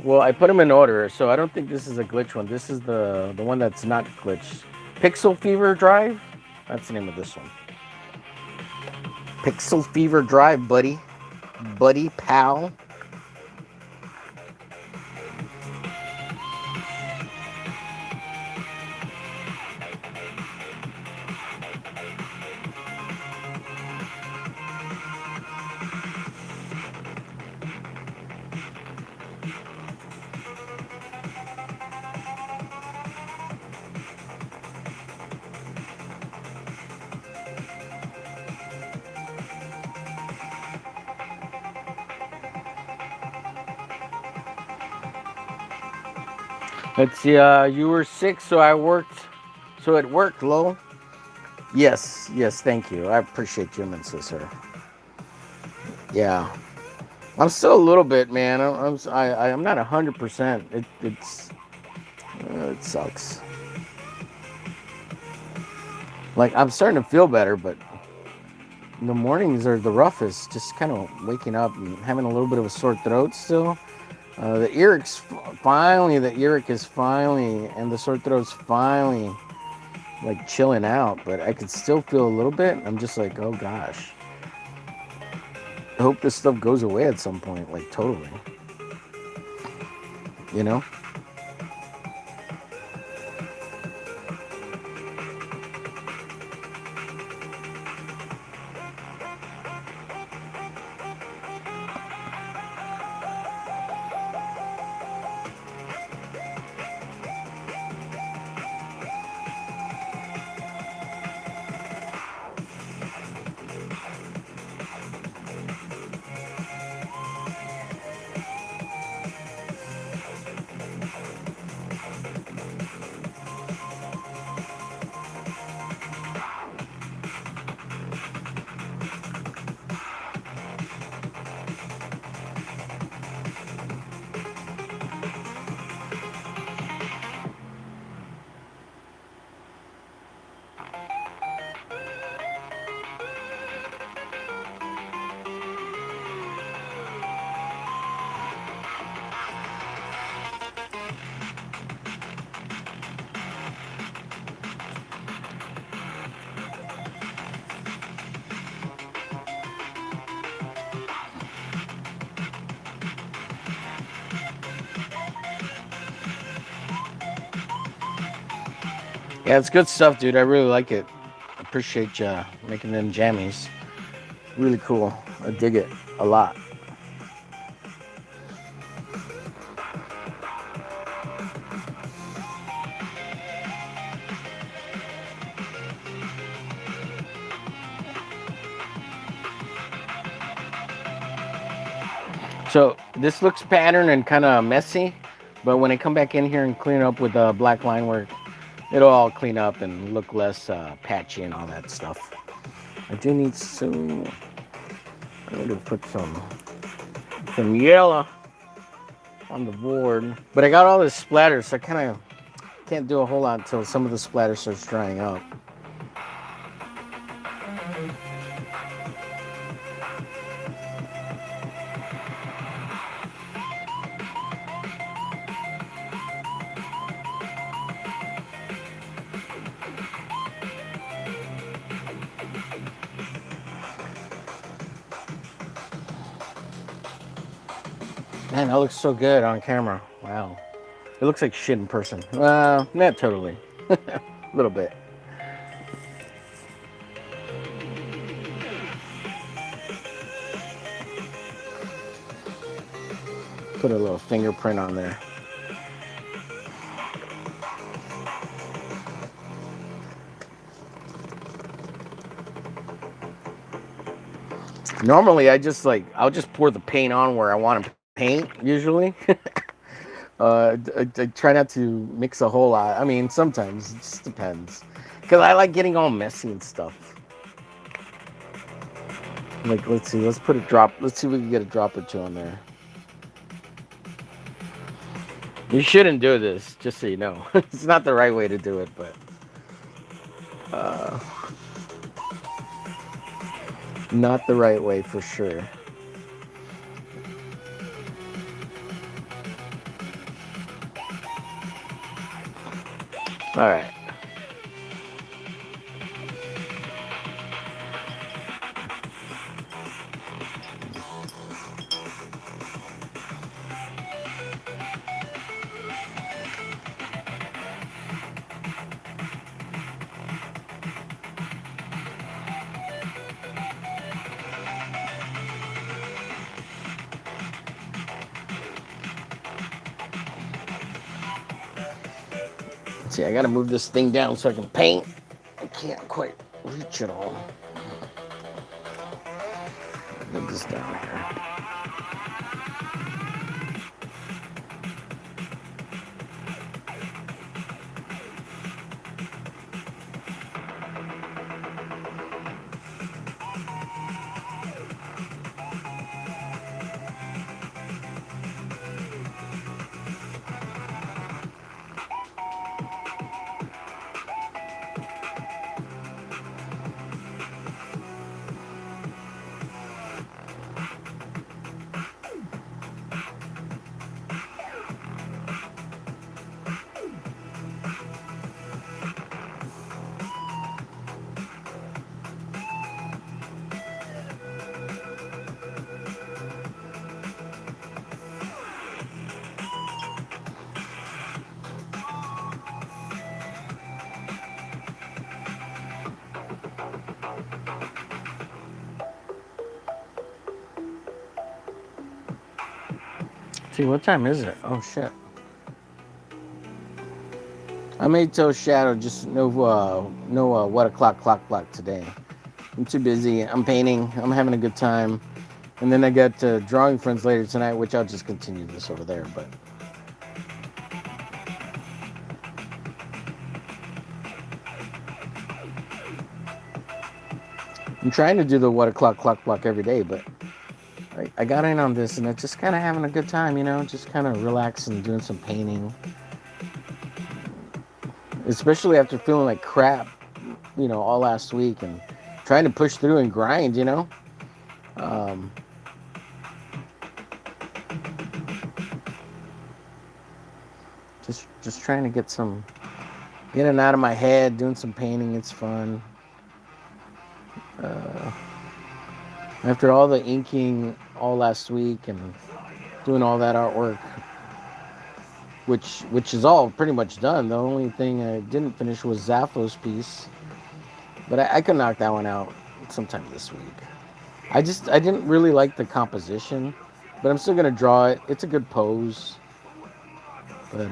I put them in order, so I don't think this is a glitch one. This is the one that's not glitched. Pixel Fever Drive? That's the name of this one. Pixel Fever Drive, buddy. Buddy, pal. Let's see. You were sick, so I worked. So it worked, Lowell. Yes, yes. Thank you. I appreciate you, sir. Yeah, I'm still a little bit, man. I'm not 100%. It sucks. Like I'm starting to feel better, but the mornings are the roughest. Just kind of waking up and having a little bit of a sore throat still. The earache is finally, and the sore throat's finally like chilling out, but I could still feel a little bit. I'm just like, oh gosh. I hope this stuff goes away at some point, like totally. You know? Yeah, it's good stuff, dude. I really like it. Appreciate you making them jammies. Really cool. I dig it a lot. So this looks patterned and kind of messy, but when I come back in here and clean it up with black line work, it'll all clean up and look less patchy and all that stuff. I do need some. I need to put some yellow on the board, but I got all this splatter, so I kind of can't do a whole lot until some of the splatter starts drying up. Man, that looks so good on camera. Wow. It looks like shit in person. Not totally. A little bit. Put a little fingerprint on there. Normally, I'll just pour the paint on where I want to paint, usually. I try not to mix a whole lot. I mean, sometimes it just depends. Because I like getting all messy and stuff. Like, let's see, let's put a drop. Let's see if we can get a drop or two on there. You shouldn't do this, just so you know. It's not the right way to do it, but uh, not the right way for sure. All right. See, I gotta move this thing down so I can paint. I can't quite reach it all. Move this down here. See, what time is it? Oh shit. I made till shadow, just no what o'clock clock today. I'm too busy. I'm painting. I'm having a good time. And then I got drawing friends later tonight, which I'll just continue this over there. But I'm trying to do the what o'clock clock every day, but I got in on this and it's just kind of having a good time, just kind of relaxing, doing some painting. Especially after feeling like crap, all last week and trying to push through and grind. Um, just trying to get in and out of my head, doing some painting. It's fun. After all the inking all last week and doing all that artwork, which is all pretty much done. The only thing I didn't finish was Zappho's piece, but I could knock that one out sometime this week. I didn't really like the composition, but I'm still gonna draw it. It's a good pose, but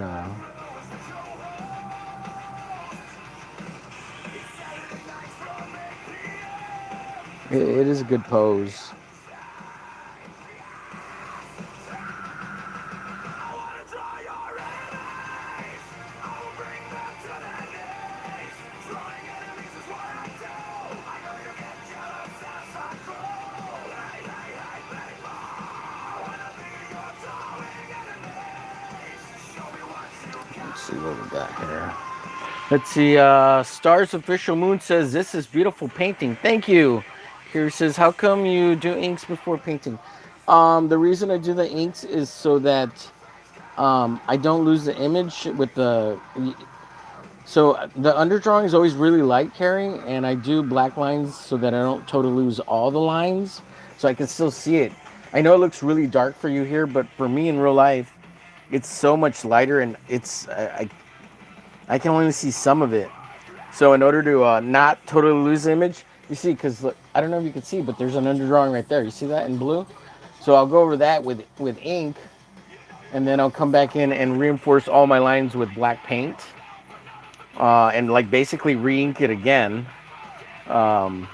it is a good pose. Let's see what we got here. Let's see. Stars Official Moon says this is beautiful painting. Thank you. Here says, how come you do inks before painting? The reason I do the inks is so that I don't lose the image with the. So the underdrawing is always really light carrying, and I do black lines so that I don't totally lose all the lines, so I can still see it. I know it looks really dark for you here, but for me in real life, it's so much lighter, and I can only see some of it. So in order to not totally lose the image, you see, because look, I don't know if you can see, but there's an underdrawing right there. You see that in blue? So I'll go over that with ink, and then I'll come back in and reinforce all my lines with black paint, and like basically re-ink it again. Um,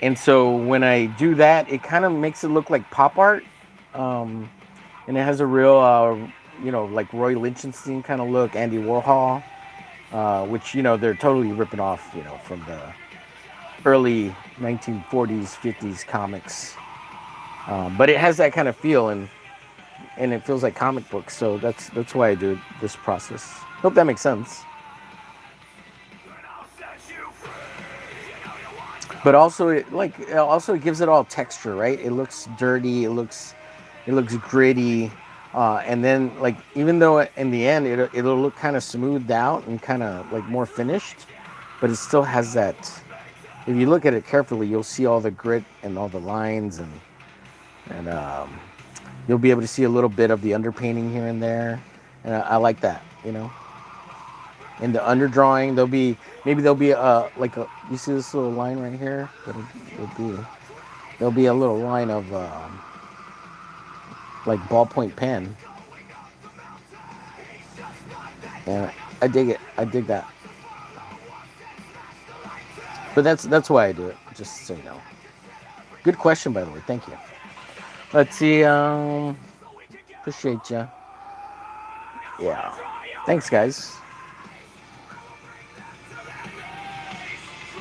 and so when I do that, it kind of makes it look like pop art, and it has a real, like Roy Lichtenstein kind of look, Andy Warhol, which they're totally ripping off, from the early 1940s, 50s comics. But it has that kind of feel, and it feels like comic books. So that's why I do this process. Hope that makes sense. But also it gives it all texture, right? It looks dirty. It looks gritty. And then like even though in the end it'll look kind of smoothed out and kind of like more finished, but it still has that. If you look at it carefully, you'll see all the grit and all the lines, and you'll be able to see a little bit of the underpainting here and there, and I like that. In the underdrawing, there'll be like a, you see this little line right here? There'll be a little line of like ballpoint pen, and I dig it. I dig that. But that's why I do it. Just so you know. Good question, by the way. Thank you. Let's see. Appreciate you. Yeah. Thanks, guys.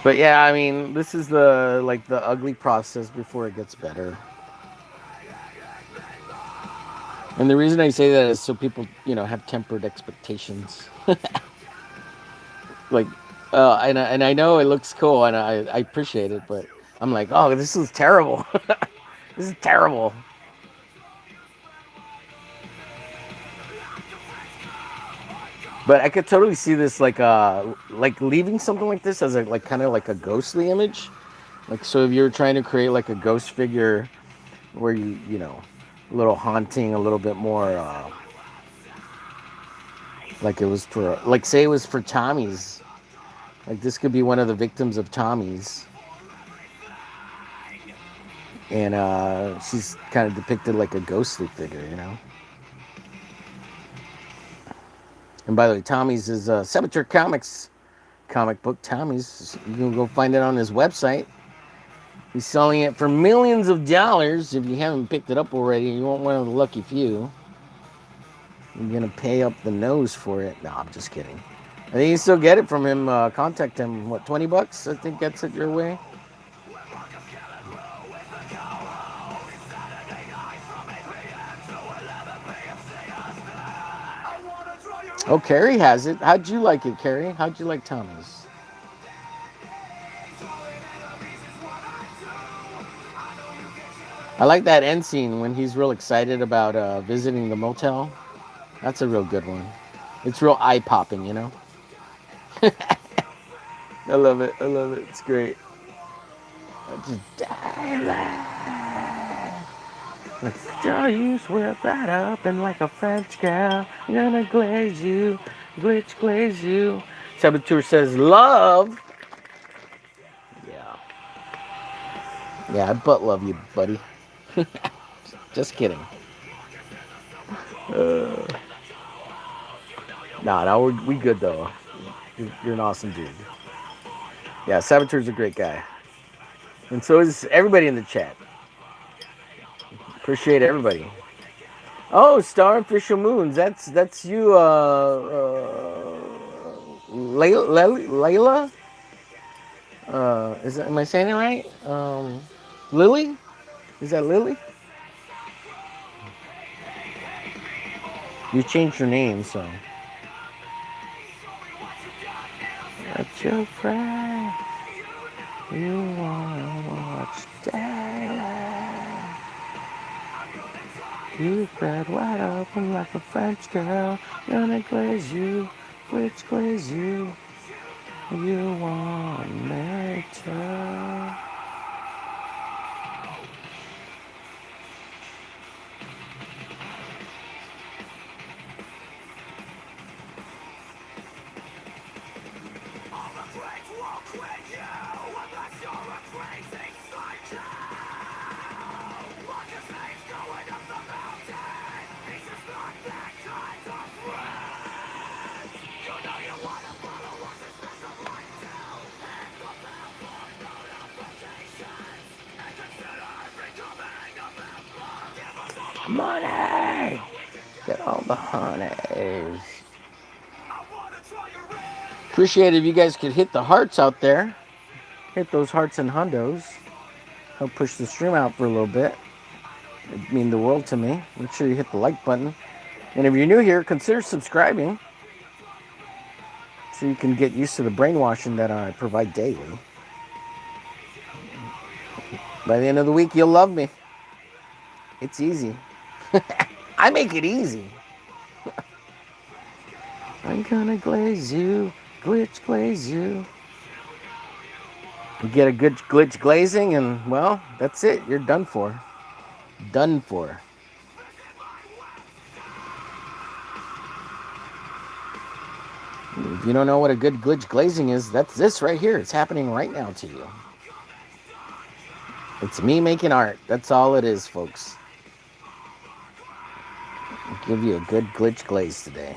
But yeah, I mean, this is the ugly process before it gets better. And the reason I say that is so people, have tempered expectations. Like, and I know it looks cool, and I appreciate it, but I'm like, oh, this is terrible. This is terrible. But I could totally see this like leaving something like this as a like kind of like a ghostly image. Like, so if you're trying to create like a ghost figure where a little haunting, a little bit more like it was for, like, say it was for Tommy's. Like, this could be one of the victims of Tommy's. And she's kind of depicted like a ghostly figure, you know. And by the way, Tommy's is Saboteur Comics comic book. Tommy's, you can go find it on his website. He's selling it for millions of dollars. If you haven't picked it up already, you won't one of the lucky few. You're gonna pay up the nose for it. No, I'm just kidding. I think you still get it from him. Contact him. What, $20? I think that's it your way. Oh, Carrie has it. How'd you like it, Carrie? How'd you like Tommy's? I like that end scene when he's real excited about visiting the motel. That's a real good one. It's real eye popping, you know. I love it. I love it. It's great. Let's show you swear right up and like a French girl. I'm gonna glaze you, glitch glaze you. Saboteur says love. Yeah. Yeah, I butt love you, buddy. Just kidding. No, we good though. You're an awesome dude. Yeah, Saboteur's a great guy. And so is everybody in the chat. Appreciate everybody. Oh, Star Official Moons. That's you, Layla. Am I saying it right? Lily. Is that Lily? You changed your name, so. That's your friend. You wanna watch that? You fed wide open like a French girl. Gonna glaze you, which glaze you. You want me to. Money! Get all the honeys. Appreciate it if you guys could hit the hearts out there. Hit those hearts and hundos. Help push the stream out for a little bit. It'd mean the world to me. Make sure you hit the like button. And if you're new here, consider subscribing so you can get used to the brainwashing that I provide daily. By the end of the week, you'll love me. It's easy. I make it easy. I'm gonna glaze you, glitch glaze you. You get a good glitch glazing and, well, that's it. You're done for. Done for. If you don't know what a good glitch glazing is, that's this right here. It's happening right now to you. It's me making art. That's all it is, folks. I'll give you a good glitch glaze today.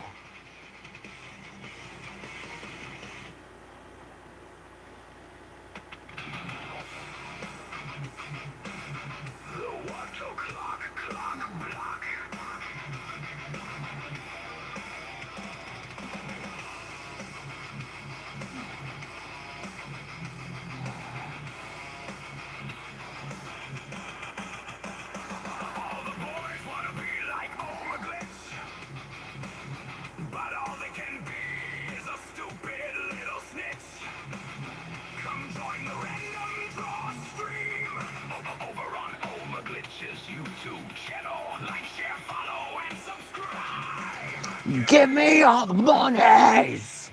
Give me all the monies!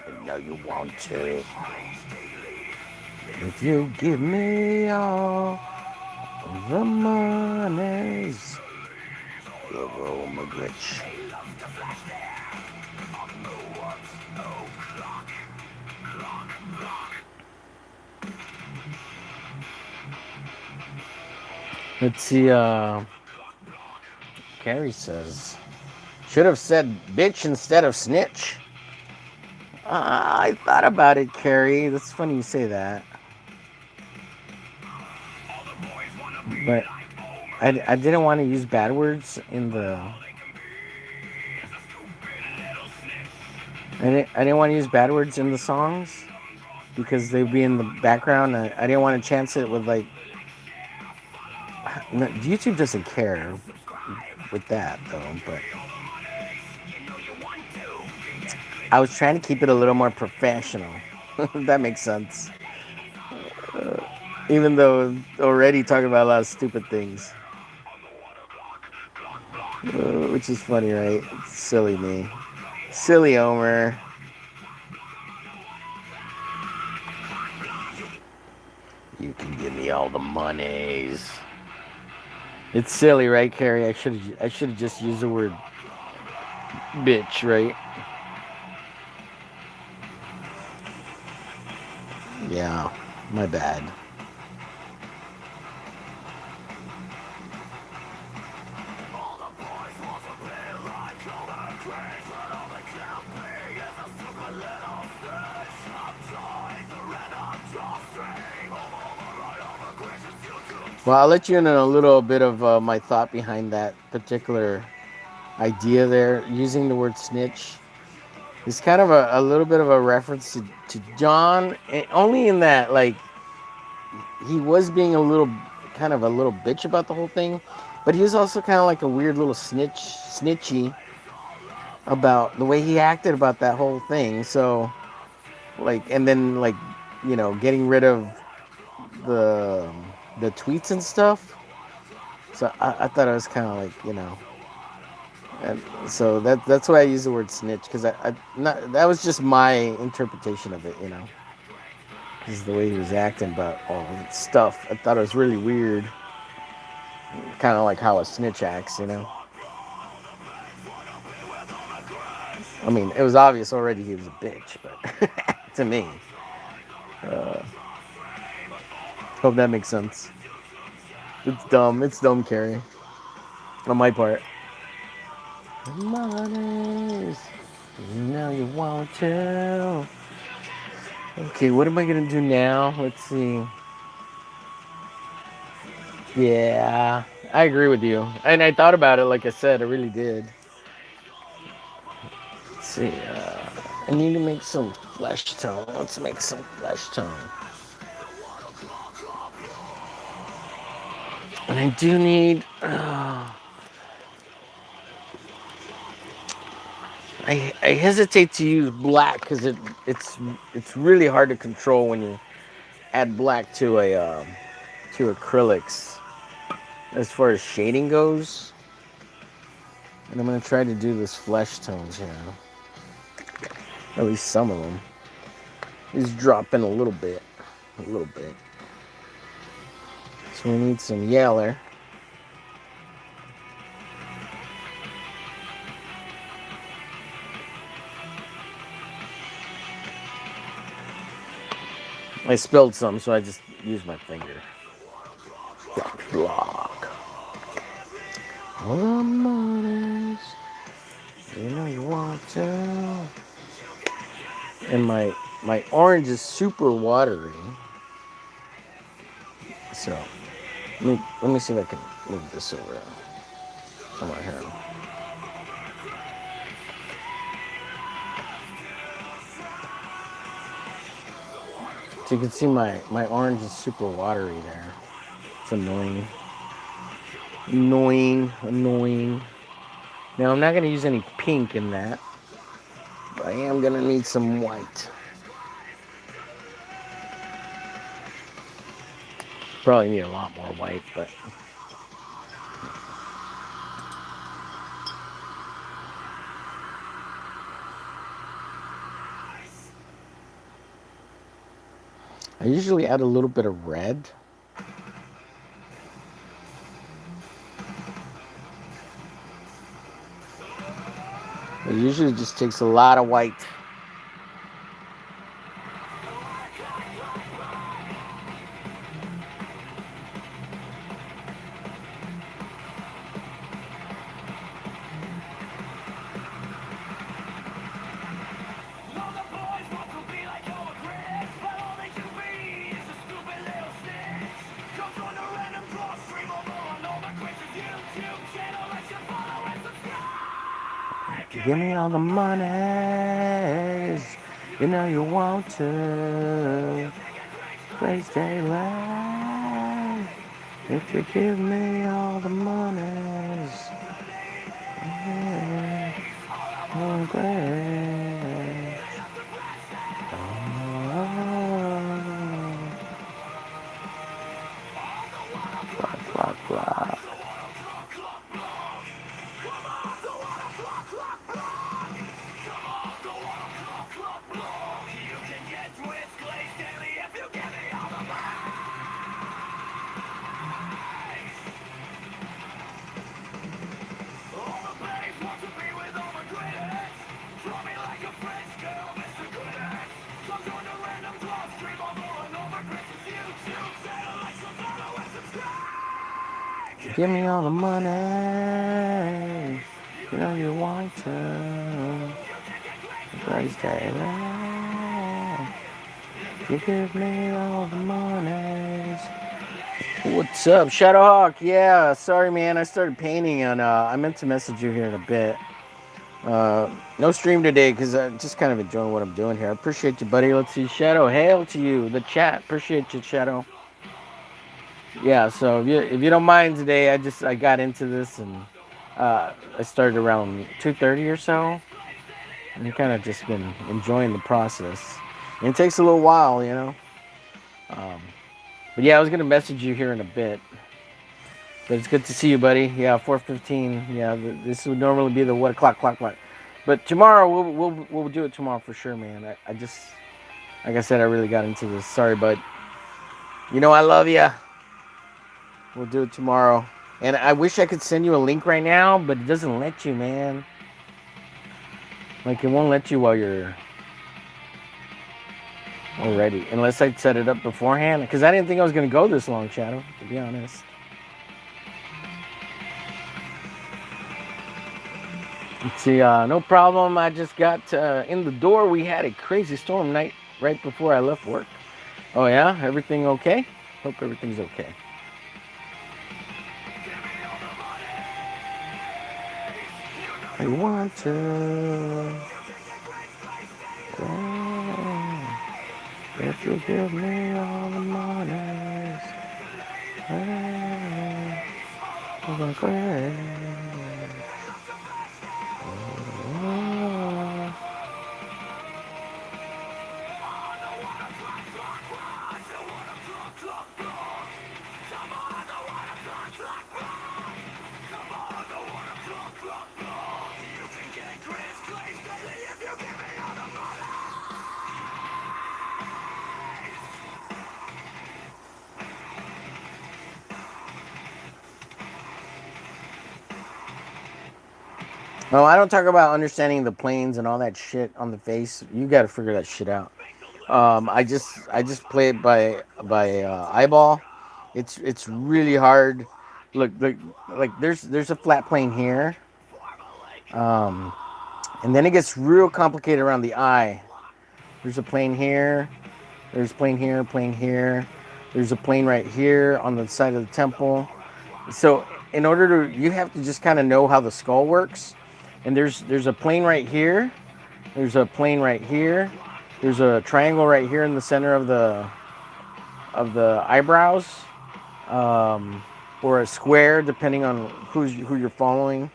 You know you want to. If you give me all the monies. You'll roll my glitch. Let's see. Carrie says, should have said bitch instead of snitch. I thought about it, Carrie. That's funny you say that. But I didn't want to use bad words in the. I didn't want to use bad words in the songs because they'd be in the background. I didn't want to chance it with like. No, YouTube doesn't care with that though, but I was trying to keep it a little more professional. If that makes sense. Uh, Even though already talking about a lot of stupid things, which is funny, right? Silly me, silly Omer. You can give me all the monies. It's silly, right, Carrie? I should have just used the word bitch, right? Yeah, my bad. Well, I'll let you in on a little bit of my thought behind that particular idea there. Using the word snitch is kind of a little bit of a reference to John, only in that, like, he was being a little, kind of a little bitch about the whole thing, but he was also kind of like a weird little snitchy about the way he acted about that whole thing. So, like, and then, like, getting rid of the the tweets and stuff. So I thought it was kind of like, and so that's why I use the word snitch, because I not that was just my interpretation of it, because the way he was acting about all the stuff, I thought it was really weird, kind of like how a snitch acts. I mean, it was obvious already he was a bitch, but to me, uh, hope that makes sense. It's dumb. It's dumb, Carrie, on my part. Money, you know you want to. Okay, what am I gonna do now? Let's see. Yeah, I agree with you. And I thought about it, like I said, I really did. Let's see. I need to make some flesh tone. Let's make some flesh tone. And I do need. I hesitate to use black because it's really hard to control when you add black to acrylics as far as shading goes. And I'm gonna try to do this flesh tones here. At least some of them. Just drop in a little bit. A little bit. So we need some yeller. I spilled some, so I just used my finger. Block. All the monies. You know you want to. And my orange is super watery. So let me see if I can move this over. Come on here. So you can see my orange is super watery there. It's annoying. Annoying. Now I'm not gonna use any pink in that, but I am gonna need some white. Probably need a lot more white, but I usually add a little bit of red. It usually just takes a lot of white. Give me all the monies. You know you want to. Please stay alive. If you give me all the monies. Oh, great. Clock, clock. Give me all the money. You know you want to. Praise Taylor. You give me all the monies. What's up, Shadowhawk? Yeah, sorry, man. I started painting, and I meant to message you here in a bit. No stream today because I'm just kind of enjoying what I'm doing here. I appreciate you, buddy. Let's see, Shadow. Hail to you, the chat. Appreciate you, Shadow. Yeah, so if you don't mind today, I got into this and I started around 2:30 or so, and kind of just been enjoying the process. And it takes a little while, you know. Um, but yeah, I was gonna message you here in a bit. But it's good to see you, buddy. Yeah, 4:15. Yeah, this would normally be the what o'clock clock. But tomorrow we'll do it tomorrow for sure, man. I just like I said, I really got into this. Sorry, bud. You know I love you. We'll do it tomorrow. And I wish I could send you a link right now, but it doesn't let you, man. Like it won't let you while you're already, unless I set it up beforehand. Because I didn't think I was gonna go this long, Shadow. To be honest. Let's see, no problem. I just got in the door. We had a crazy storm night right before I left work. Oh yeah, everything okay? Hope everything's okay. I want to. Yeah. If you give me all the money, I'm gonna cry. Oh, I don't talk about understanding the planes and all that shit on the face. You got to figure that shit out. I just play it by eyeball. It's really hard. Look, like there's a flat plane here, um, and then it gets real complicated around the eye. There's a plane here. There's plane here, plane here. There's a plane right here on the side of the temple. So in order to, you have to just kind of know how the skull works. And there's a plane right here. There's a plane right here. There's a triangle right here in the center of the eyebrows, or a square, depending on who you're following.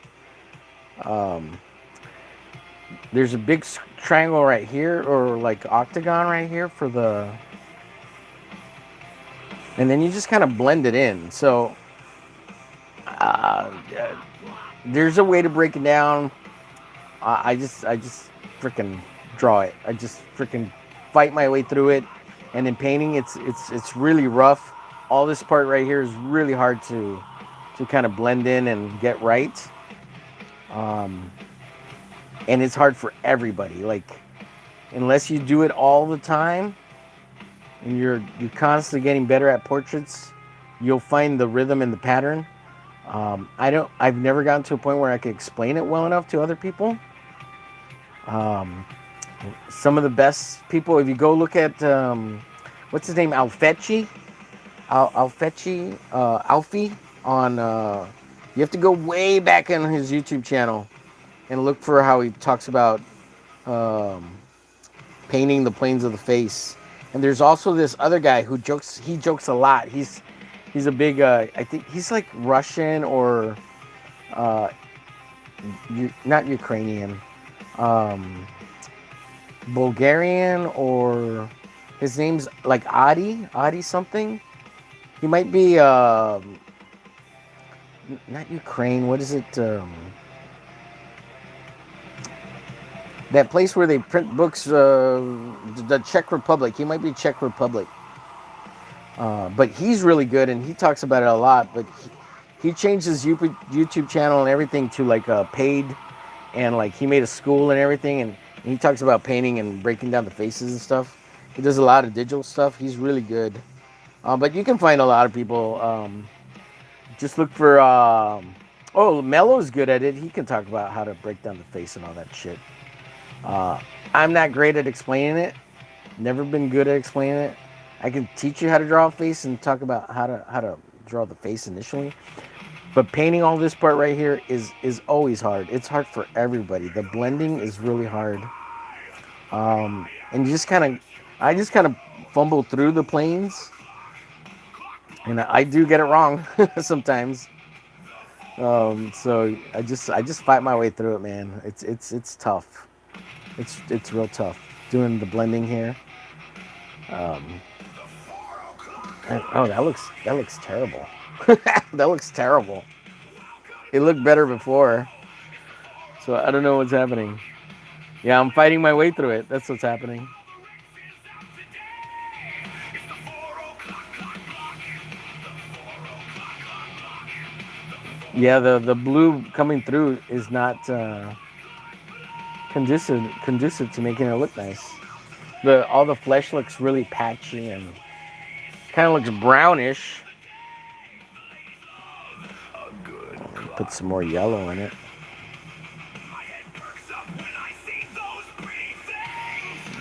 There's a big triangle right here, or like octagon right here for the, and then you just kind of blend it in. So uh, there's a way to break it down. I just freaking draw it. I just freaking fight my way through it. And in painting, it's really rough. All this part right here is really hard to kind of blend in and get right. And it's hard for everybody. Like, unless you do it all the time and you're constantly getting better at portraits, you'll find the rhythm and the pattern. I've never gotten to a point where I could explain it well enough to other people. Some of the best people, if you go look at what's his name, Alfecci Alfie on, you have to go way back in his YouTube channel. and look for how he talks about um, painting the planes of the face. And there's also this other guy who jokes. He jokes a lot. He's a big. I think he's like Russian or uh, not Ukrainian, um, Bulgarian, or his name's like Adi something. He might be not Ukraine. What is it? That place where they print books. The Czech Republic. He might be Czech Republic. But he's really good, and he talks about it a lot. But he changed his YouTube channel and everything to like paid, and like he made a school and everything, and he talks about painting and breaking down the faces and stuff. He does a lot of digital stuff. He's really good. But you can find a lot of people. Just look for. Oh, Mello's good at it. He can talk about how to break down the face and all that shit. Uh, I'm not great at explaining it. Never been good at explaining it. I can teach you how to draw a face and talk about how to draw the face initially. But painting all this part right here is always hard. It's hard for everybody. The blending is really hard. And you just kind of, I just kind of fumble through the planes, and I do get it wrong sometimes. So I just fight my way through it, man. It's tough. It's real tough doing the blending here. Um, oh, that looks terrible. That looks terrible. It looked better before, so I don't know what's happening. Yeah, I'm fighting my way through it. That's what's happening. Yeah, the blue coming through is not conducive to making it look nice. The all the flesh looks really patchy and kind of looks brownish. Put some more yellow in it.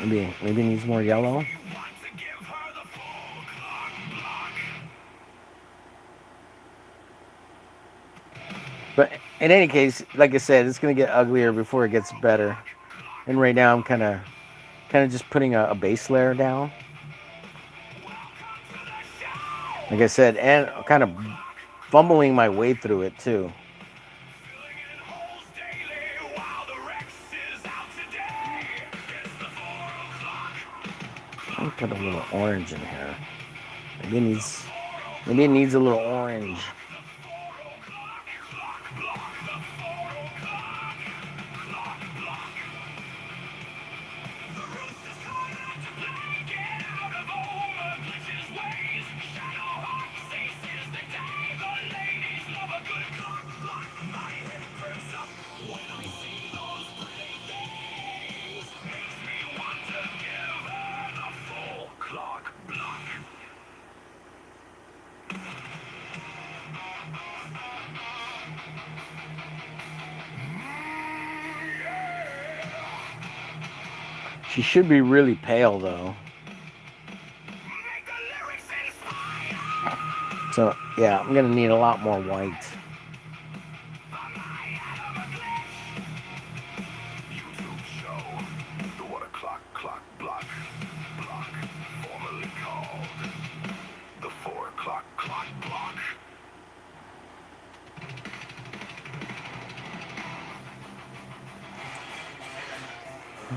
Maybe it needs more yellow. But in any case, like I said, it's gonna get uglier before it gets better. And right now, I'm kind of just putting a base layer down. Like I said, and kind of fumbling my way through it too. Let me put a little orange in here. Maybe it needs a little orange. She should be really pale though. So yeah, I'm gonna need a lot more white.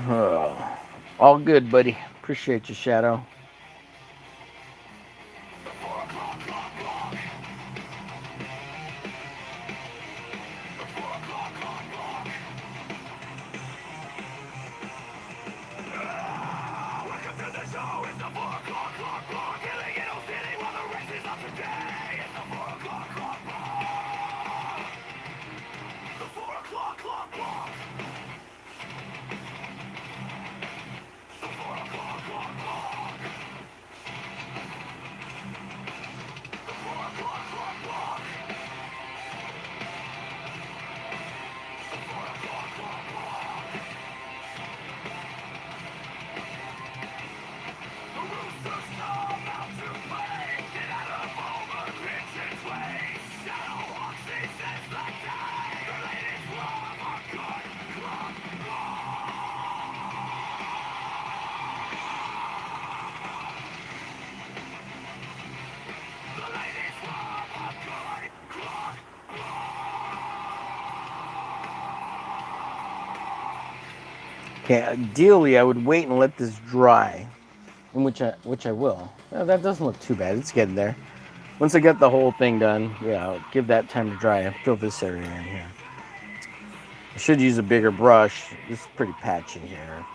Oh, all good, buddy. Appreciate you, Shadow. Okay, ideally I would wait and let this dry, in which I will. That doesn't look too bad. It's getting there. Once I get the whole thing done, yeah, I'll give that time to dry. I'll fill this area in here. I should use a bigger brush. This is pretty patchy here.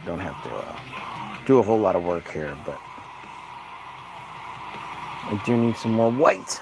Don't have to do a whole lot of work here, but I do need some more white.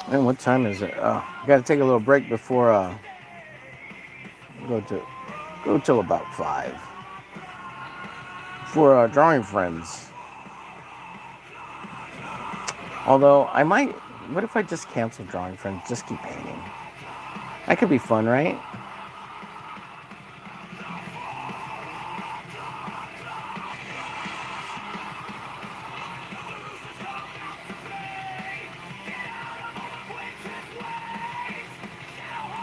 And what time is it? Oh, I got to take a little break before go till about 5 for drawing friends. Although I might, what if I just cancel drawing friends? Just keep painting. That could be fun, right?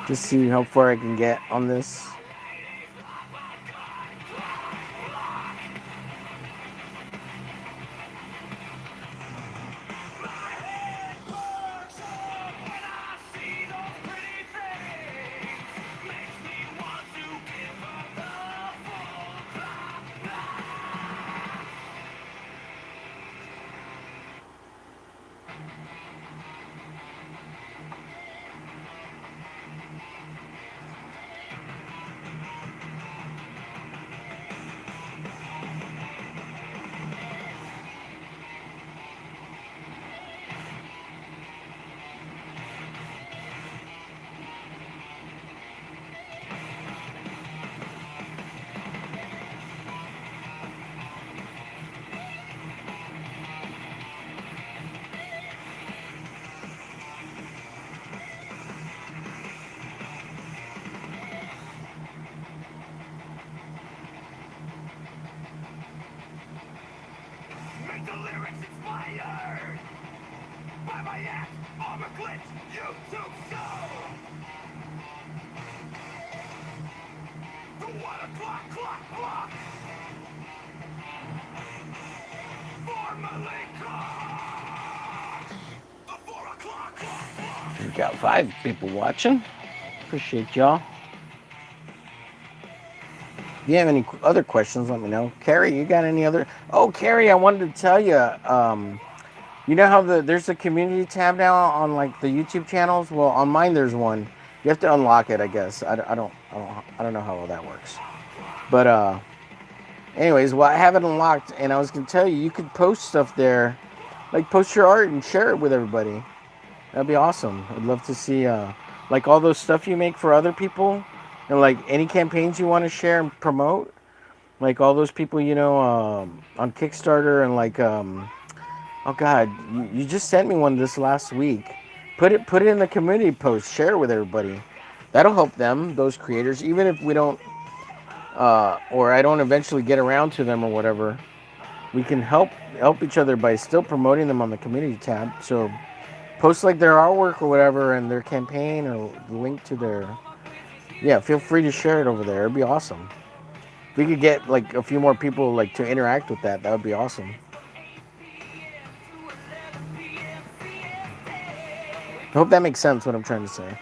Just see how far I can get on this. Make the lyrics inspired by my act, omerglitch, YouTube show. The 1 o'clock clock. Formally clock. The 4 o'clock clock. We've got 5 people watching. Appreciate y'all. If you have any other questions, let me know. Carrie, you got any other? Oh, Carrie, I wanted to tell you. You know how there's a community tab now on like the YouTube channels? Well, on mine there's one. You have to unlock it, I guess. I don't know how all that works. But anyways, well, I have it unlocked, and I was gonna tell you, you could post stuff there, like post your art and share it with everybody. That'd be awesome. I'd love to see like all those stuff you make for other people, and like any campaigns you want to share and promote. Like all those people, on Kickstarter and like oh God, you just sent me one this last week. Put it in the community post. Share it with everybody. That'll help them, those creators, even if we don't, or I don't eventually get around to them or whatever. We can help each other by still promoting them on the community tab. So post like their artwork or whatever and their campaign or the link to their. Yeah, feel free to share it over there. It'd be awesome. If we could get like a few more people like to interact with that, that would be awesome. I hope that makes sense what I'm trying to say.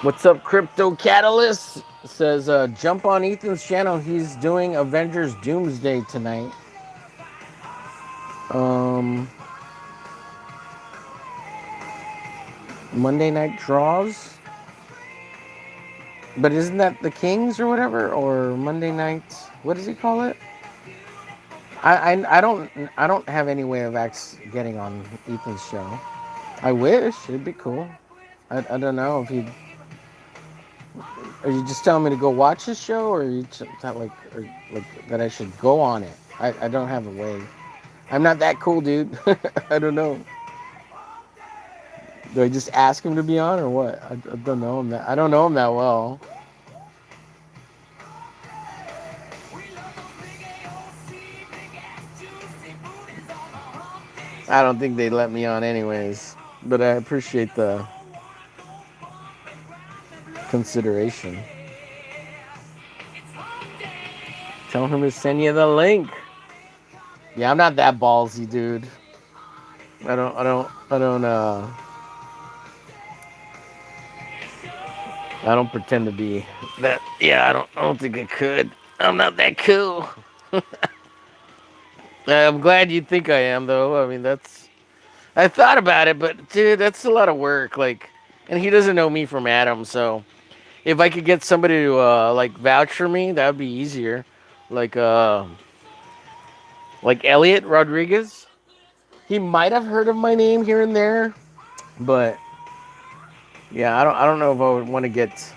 What's up, Crypto Catalyst? Says jump on Ethan's channel. He's doing Avengers Doomsday tonight. Monday night draws. But isn't that the Kings or whatever? Or Monday nights? What does he call it? I don't have any way of getting on Ethan's show. I wish it'd be cool. I don't know if he'd Are you just telling me to go watch this show, or are you or, like that I should go on it? I don't have a way. I'm not that cool, dude. I don't know. Do I just ask him to be on, or what? I don't know him that. I don't know him that well. I don't think they'd let me on anyways. But I appreciate the consideration. Tell him to send you the link. Yeah, I'm not that ballsy, dude. I don't pretend to be that. Yeah, I don't think I could. I'm not that cool. I'm glad you think I am, though. I mean, I thought about it, but dude, that's a lot of work. Like, and he doesn't know me from Adam, so if I could get somebody to like vouch for me, that would be easier. Like like Elliot Rodriguez. He might have heard of my name here and there, but yeah, I don't know if I would want to get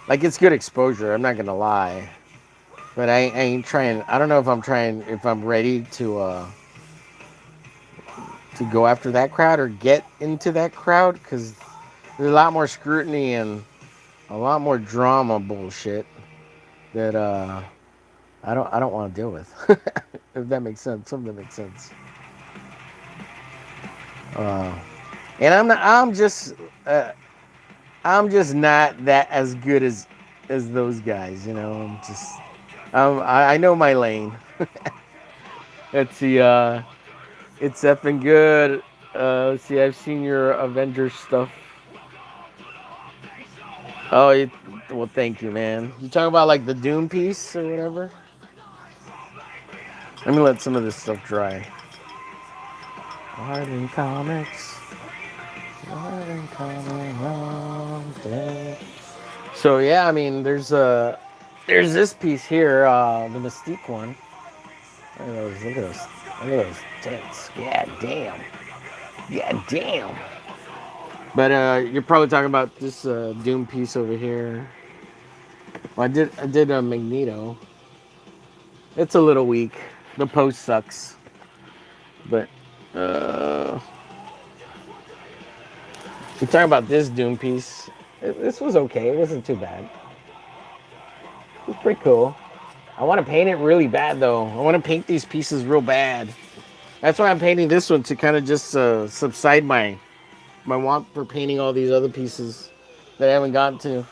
like it's good exposure. I'm not gonna lie, but I ain't trying. I don't know if I'm trying if I'm ready to go after that crowd or get into that crowd because there's a lot more scrutiny and a lot more drama bullshit that I don't want to deal with. If that makes sense, something that makes sense. Uh, and uh, I'm just not that as good as those guys. You know, I know my lane. Let's see. It's effing good. Let's see. I've seen your Avengers stuff. Oh, well, thank you, man. You talking about like the Doom piece or whatever? Let me let some of this stuff dry. Art in comics. Art in comics. So yeah, I mean, there's this piece here, the Mystique one. Look at those, look at those, look at those tits. God damn. God damn. But you're probably talking about this Doom piece over here. Well, I did a Magneto. It's a little weak. The post sucks, but uh, we're talking about this Doom piece. This was okay. It wasn't too bad. It was pretty cool. I want to paint it really bad though. I want to paint these pieces real bad. That's why I'm painting this one to kind of just subside my want for painting all these other pieces that I haven't gotten to.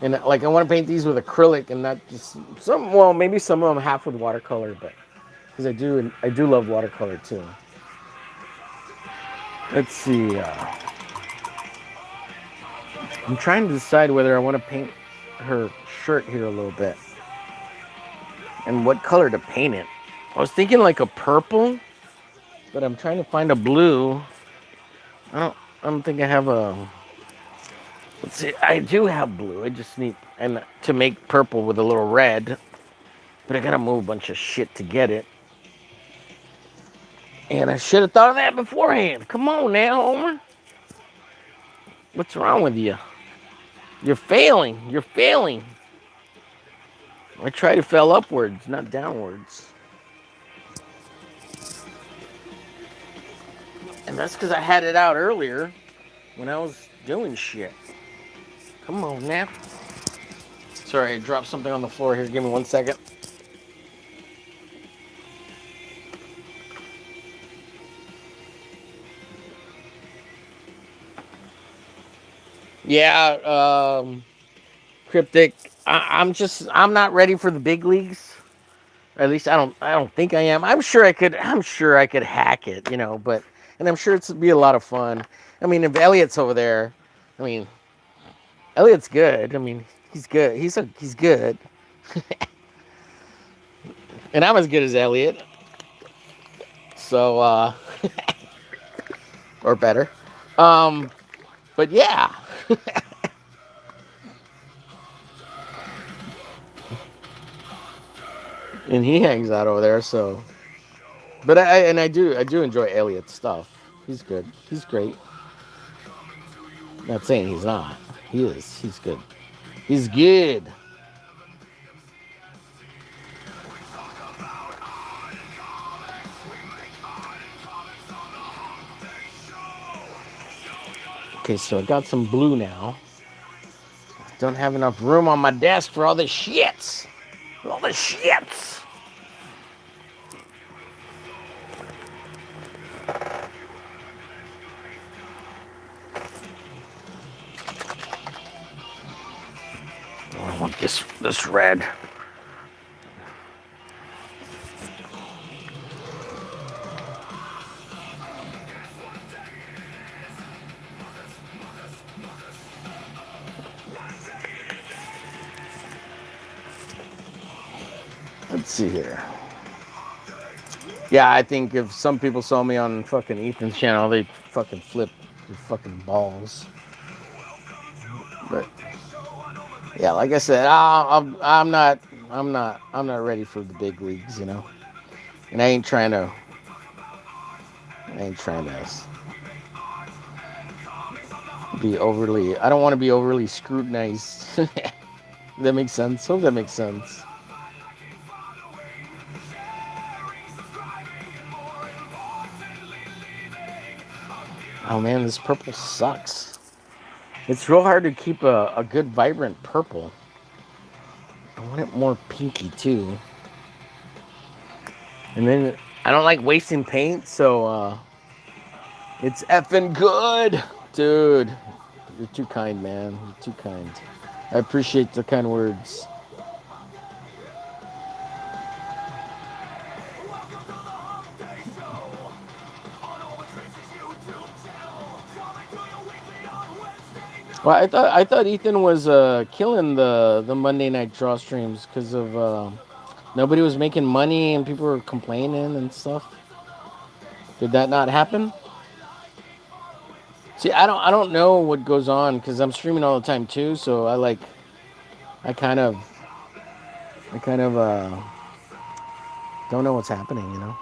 And like I want to paint these with acrylic and not just some. Well, maybe some of them half with watercolor, but because I do love watercolor too. Let's see. I'm trying to decide whether I want to paint her shirt here a little bit and what color to paint it. I was thinking like a purple, but I'm trying to find a blue. I don't think I have a. Let's see. I do have blue. I just need and to make purple with a little red, but I gotta move a bunch of shit to get it. And I should have thought of that beforehand. Come on now, Homer. What's wrong with you? You're failing. You're failing. I try to fell upwards, not downwards. And that's because I had it out earlier when I was doing shit. Come on now. Sorry, I dropped something on the floor here. Give me 1 second. Yeah, cryptic. I'm not ready for the big leagues. Or at least I don't think I am. I'm sure I could hack it, you know, but and I'm sure it'd be a lot of fun. I mean, if Elliot's over there, I mean, Elliot's good. I mean, he's good. He's good. And I'm as good as Elliot. So or better. Um but yeah. And he hangs out over there, so but I do enjoy Elliot's stuff. He's good. He's great. Not saying he's not. He is. He's good. He's good. Okay, so I got some blue now. Don't have enough room on my desk for all the shits. All the shits. I want this red. Let's see here. Yeah, I think if some people saw me on fucking Ethan's channel, they'd fucking flip their fucking balls. But yeah, like I said, I'm not ready for the big leagues, you know. And I ain't trying to be overly. I don't want to be overly scrutinized. That makes sense. Hope that makes sense. Oh man, this purple sucks. It's real hard to keep a good vibrant purple. I want it more pinky too. And then I don't like wasting paint, so it's effing good. Dude, you're too kind, man. You're too kind. I appreciate the kind words. Well, I thought Ethan was killing the Monday night draw streams because of nobody was making money and people were complaining and stuff. Did that not happen? See, I don't know what goes on because I'm streaming all the time too. So I kind of don't know what's happening. You know.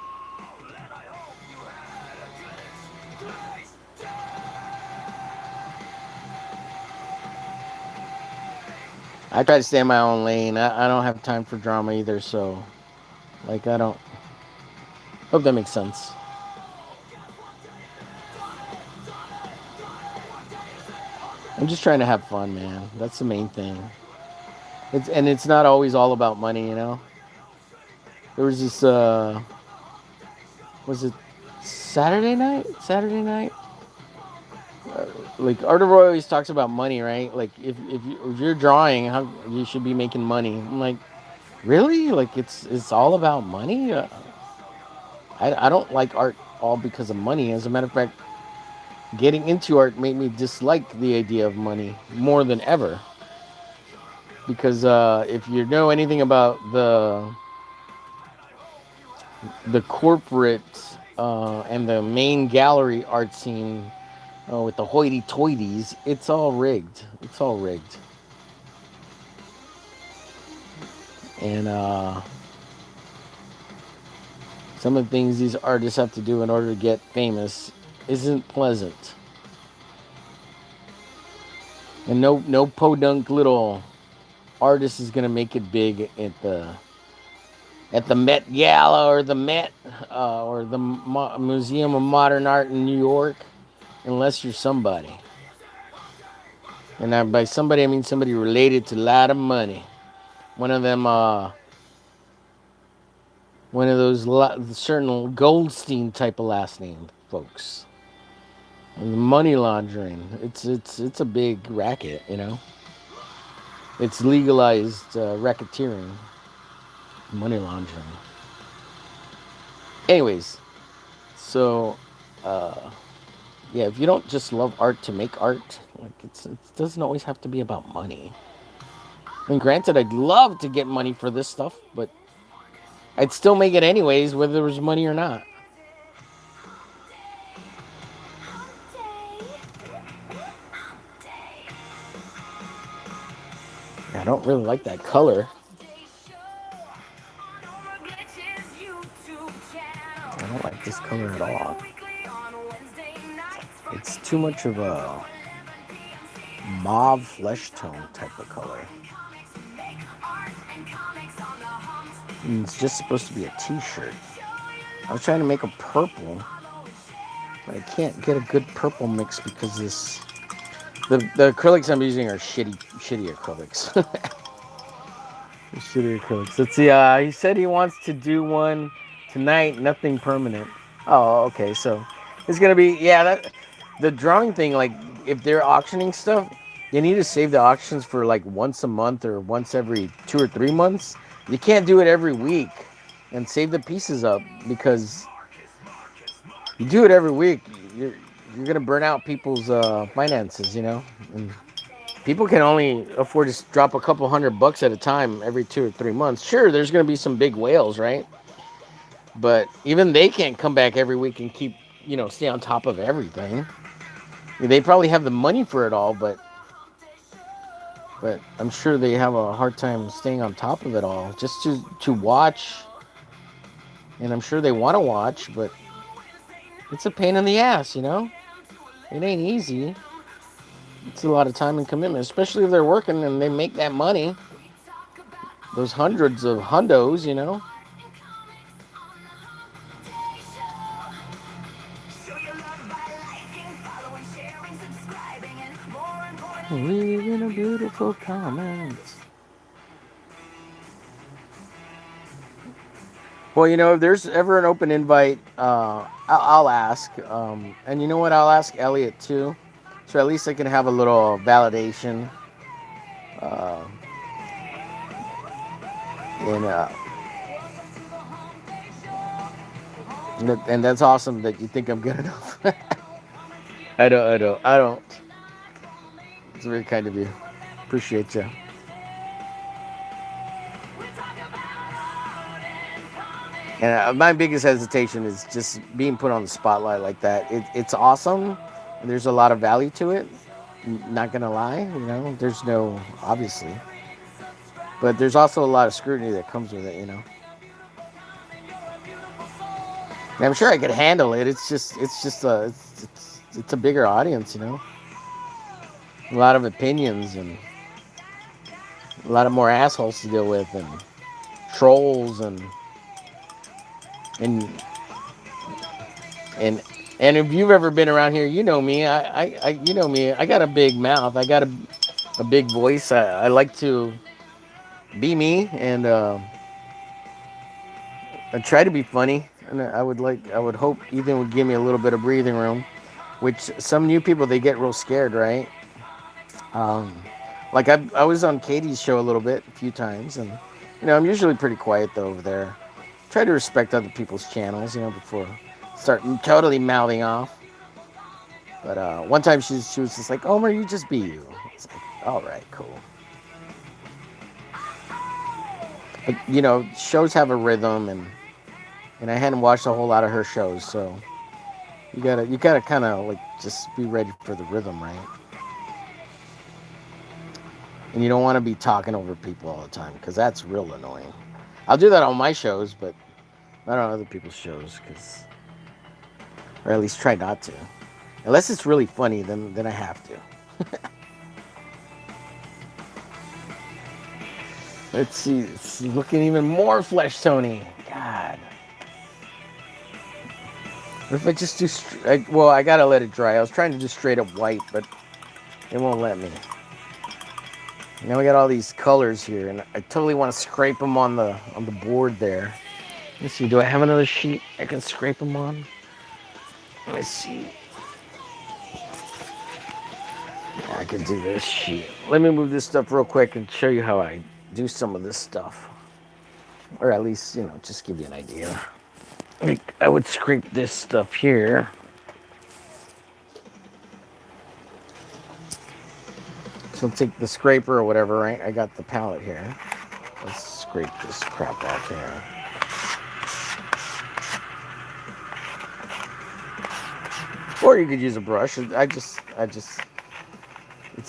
I try to stay in my own lane. I don't have time for drama either. So like I don't. Hope that makes sense. I'm just trying to have fun, man. That's the main thing. It's not always all about money, you know. There was this was it Saturday night? Saturday night? Like Art of Roy always talks about money, right? Like if you're drawing, how you should be making money. I'm like, really? Like it's all about money? I don't like art all because of money. As a matter of fact, getting into art made me dislike the idea of money more than ever. Because if you know anything about the corporate and the main gallery art scene with the hoity-toities, it's all rigged. It's all rigged. And some of the things these artists have to do in order to get famous isn't pleasant. And no podunk little artist is gonna make it big at the Met Gala or the Met or the Museum of Modern Art in New York, unless you're somebody. And by somebody, I mean somebody related to a lot of money. One of them, one of those certain Goldstein type of last name folks. Money laundering. It's a big racket, you know. It's legalized racketeering, money laundering. Anyways, so yeah, if you don't just love art to make art, like it doesn't always have to be about money. I mean, granted, I'd love to get money for this stuff, but I'd still make it anyways, whether there was money or not. I don't really like that color. I don't like this color at all. It's too much of a mauve flesh tone type of color. And it's just supposed to be a t-shirt. I was trying to make a purple, but I can't get a good purple mix because the acrylics I'm using are shitty acrylics. Shitty acrylics. Let's see. He said he wants to do one tonight. Nothing permanent. Oh, okay. So it's gonna be the drawing thing. Like if they're auctioning stuff, you need to save the auctions for like once a month or once every 2 or 3 months. You can't do it every week and save the pieces up because you do it every week. You're gonna burn out people's finances. And people can only afford to drop a couple $100 at a time every 2 or 3 months. Sure, there's going to be some big whales, right? But even they can't come back every week and keep, stay on top of everything. They probably have the money for it all, but I'm sure they have a hard time staying on top of it all just to watch. And I'm sure they want to watch, but it's a pain in the ass. It ain't easy. It's a lot of time and commitment, especially if they're working and they make that money. Those hundreds of hundos. Leaving a beautiful comment. Well, if there's ever an open invite, I'll ask. And you know what? I'll ask Elliot too. So at least I can have a little validation. Uh, and, uh, and that's awesome that you think I'm good enough. I don't. It's very kind of you. Appreciate you. And my biggest hesitation is just being put on the spotlight like that. It's awesome. And there's a lot of value to it. Not gonna lie, there's no obviously, but there's also a lot of scrutiny that comes with it. And I'm sure I could handle it. It's a bigger audience. A lot of opinions and a lot of more assholes to deal with and trolls and and and if you've ever been around here, you know me. You know me. I got a big mouth. I got a big voice. I like to be me, and I try to be funny. And I would hope Ethan would give me a little bit of breathing room, which some new people they get real scared, right? Um, like I was on Katie's show a little bit, a few times, and I'm usually pretty quiet though over there. Try to respect other people's channels, before start totally mouthing off. But one time she was just like, "Omer, you just be you." It's like, all right, cool. But shows have a rhythm, and I hadn't watched a whole lot of her shows, so you gotta kind of like just be ready for the rhythm, right? And you don't want to be talking over people all the time because that's real annoying. I'll do that on my shows, but not on other people's shows, or at least try not to. Unless it's really funny, then I have to. Let's see. It's looking even more flesh tony. God. What if I just do... well, I gotta let it dry. I was trying to do straight up white, but it won't let me. Now we got all these colors here, and I totally want to scrape them on the board there. Let's see. Do I have another sheet I can scrape them on? Let's see. I can do this sheet. Let me move this stuff real quick and show you how I do some of this stuff. Or at least, just give you an idea. Like, I would scrape this stuff here. So I'll take the scraper or whatever, right? I got the palette here. Let's scrape this crap off here. Or you could use a brush. It's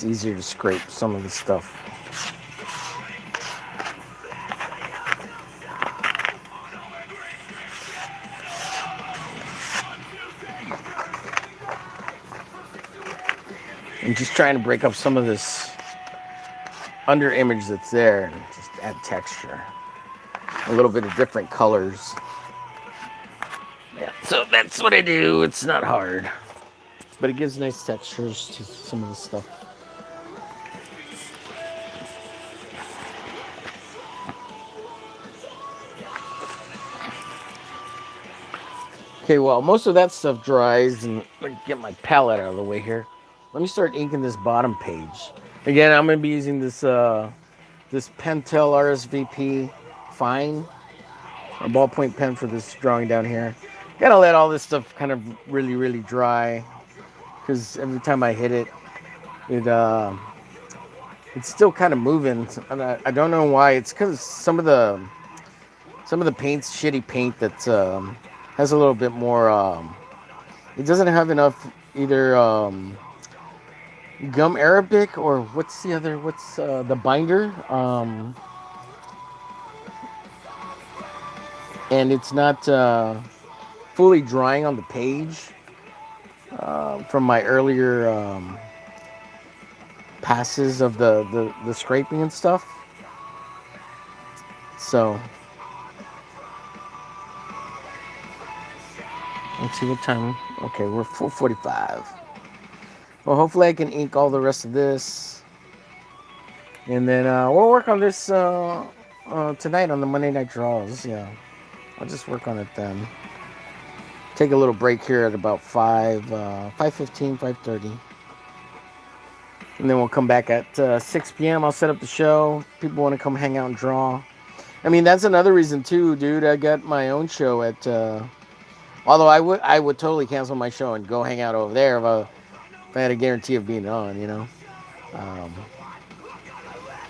easier to scrape some of the stuff. I'm just trying to break up some of this under image that's there and just add texture. A little bit of different colors. Yeah, so that's what I do. It's not hard. But it gives nice textures to some of the stuff. Okay, well, most of that stuff dries, and let me get my palette out of the way here. Let me start inking this bottom page. Again, I'm going to be using this this Pentel RSVP Fine, a ballpoint pen for this drawing down here. Gotta let all this stuff kind of really dry, because every time I hit it, it's still kind of moving, and I don't know why. It's because some of the paint's shitty paint that has a little bit more. It doesn't have enough either gum arabic or what's the other? What's the binder? And it's not fully drying on the page from my earlier passes of the scraping and stuff. So let's see what time. Okay, we're 4:45. Well, hopefully I can ink all the rest of this, and then we'll work on this tonight on the Monday Night Draws. Yeah, I'll just work on it then. Take a little break here at about 5:15, 5:30. And then we'll come back at 6 p.m. I'll set up the show. People want to come hang out and draw. I mean, that's another reason too, dude. I got my own show at. Although I would totally cancel my show and go hang out over there if I had a guarantee of being on, you know. Um,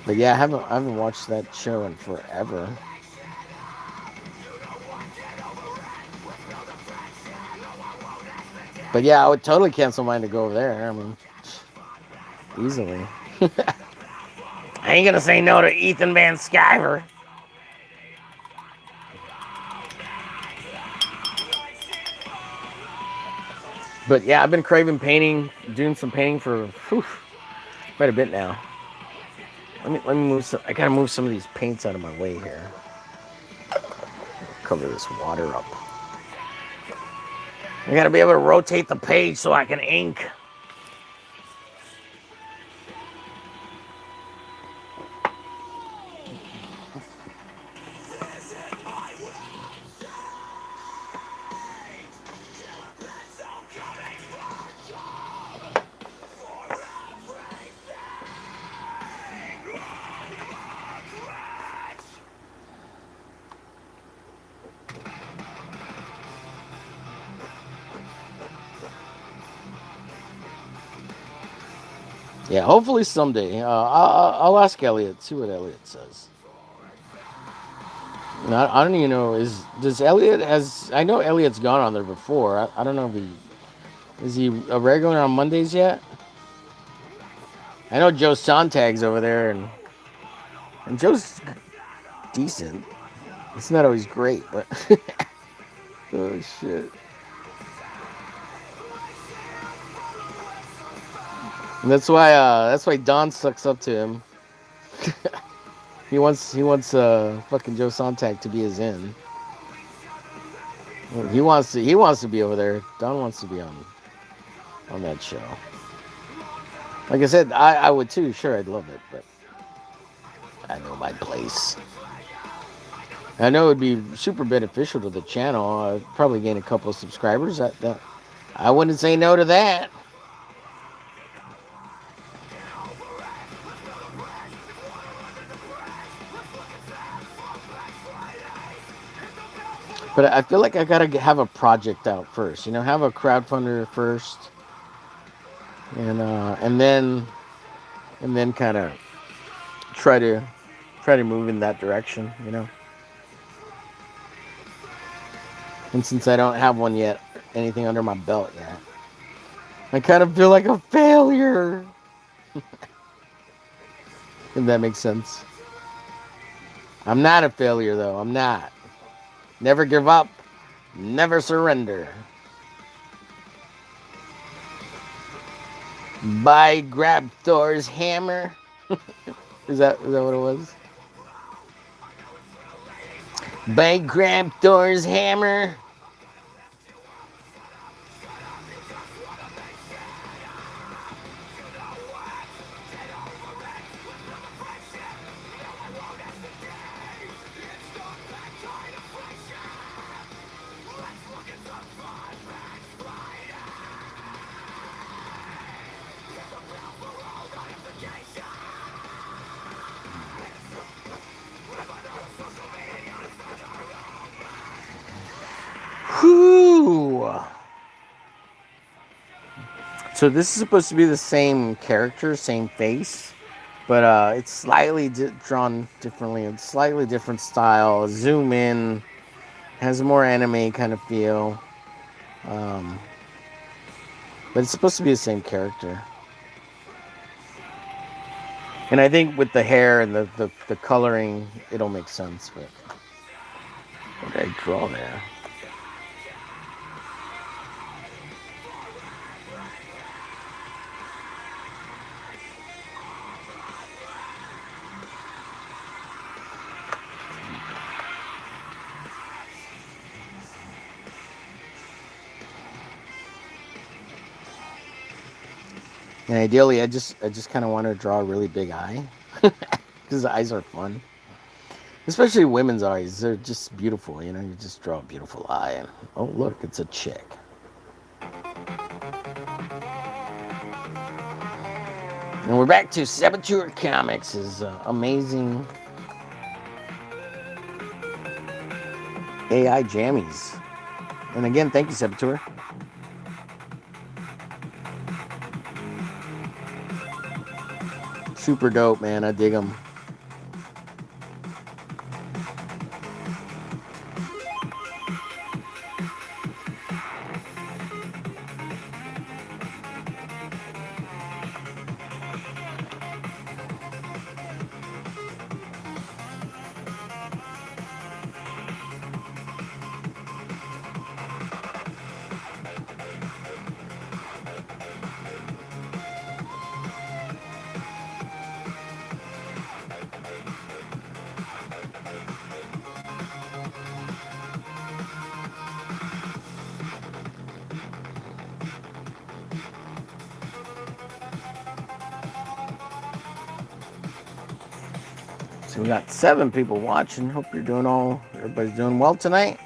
but yeah, I haven't watched that show in forever. But yeah, I would totally cancel mine to go over there. I mean, easily. I ain't gonna say no to Ethan Van Sciver. But yeah, I've been craving painting, doing some painting for quite a bit now. Let me move some. I gotta move some of these paints out of my way here. Cover this water up. I gotta be able to rotate the page so I can ink. Yeah, hopefully someday. I'll ask Elliot, see what Elliot says. I don't even know. Does Elliot has? I know Elliot's gone on there before. I don't know if is he a regular on Mondays yet. I know Joe Sontag's over there, and Joe's decent. It's not always great, but oh shit. And that's why Don sucks up to him. He wants fucking Joe Sontag to be his in. He wants to be over there. Don wants to be on that show. Like I said, I would too. Sure, I'd love it, but I know my place. I know it would be super beneficial to the channel. I'd probably gain a couple of subscribers. I wouldn't say no to that. But I feel like I gotta have a project out first. You know, have a crowdfunder first, and then kind of try to move in that direction. You know. And since I don't have one yet, anything under my belt yet, I kind of feel like a failure. If that makes sense. I'm not a failure, though. I'm not. Never give up. Never surrender. By grab Thor's hammer. Is that what it was? By grab Thor's hammer. Whew. So this is supposed to be the same character, same face, but it's slightly drawn differently. It's slightly different style. Zoom in, has a more anime kind of feel, um, but it's supposed to be the same character. And I think with the hair and the coloring, it'll make sense. But what did I draw there? And ideally, I just kind of want to draw a really big eye because the eyes are fun, especially women's eyes. They're just beautiful. You just draw a beautiful eye, and oh look, it's a chick. And we're back to Saboteur Comics' amazing AI jammies. And again, thank you, Saboteur. Super dope, man. I dig them. So we got 7 people watching. Hope everybody's doing well tonight.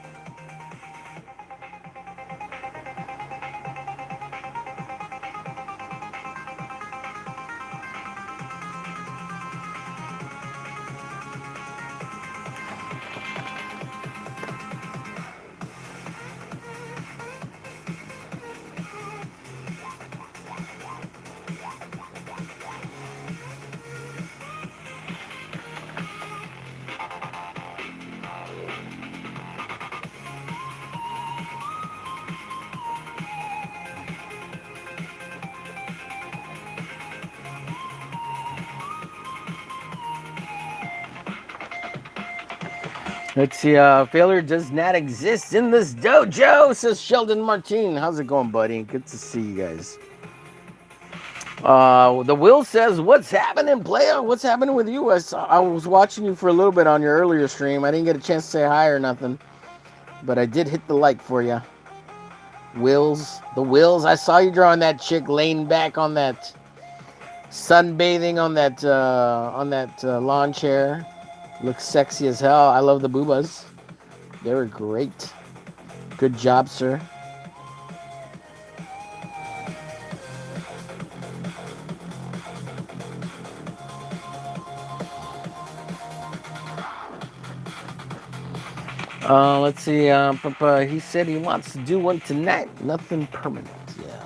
Let's see. Failure does not exist in this dojo, says Sheldon Martin. How's it going, buddy? Good to see you guys. The Will says, "What's happening, player? What's happening with you?" I was watching you for a little bit on your earlier stream. I didn't get a chance to say hi or nothing, but I did hit the like for you. The Wills. I saw you drawing that chick laying back on that sunbathing on that lawn chair. Looks sexy as hell. I love the boobas. They were great. Good job, sir. Let's see. He said he wants to do one tonight. Nothing permanent. Yeah.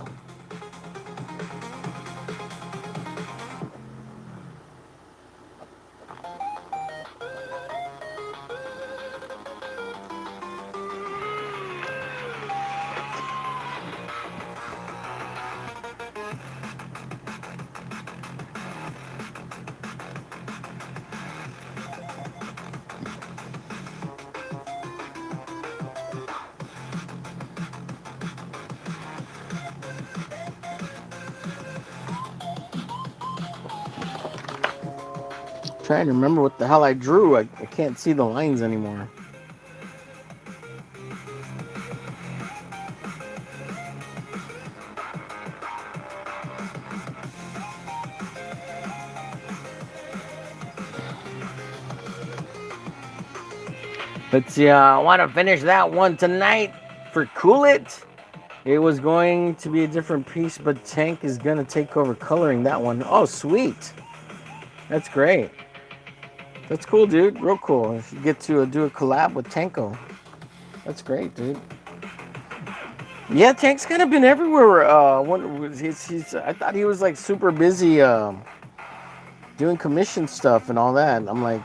Trying to remember what the hell I drew. I can't see the lines anymore. Let's see. I want to finish that one tonight for Cool It. It was going to be a different piece, but Tank is going to take over coloring that one. Oh, sweet. That's great. That's cool, dude. Real cool. If you get to do a collab with Tanko. That's great, dude. Yeah, Tank's kind of been everywhere. I thought he was like super busy doing commission stuff and all that. I'm like,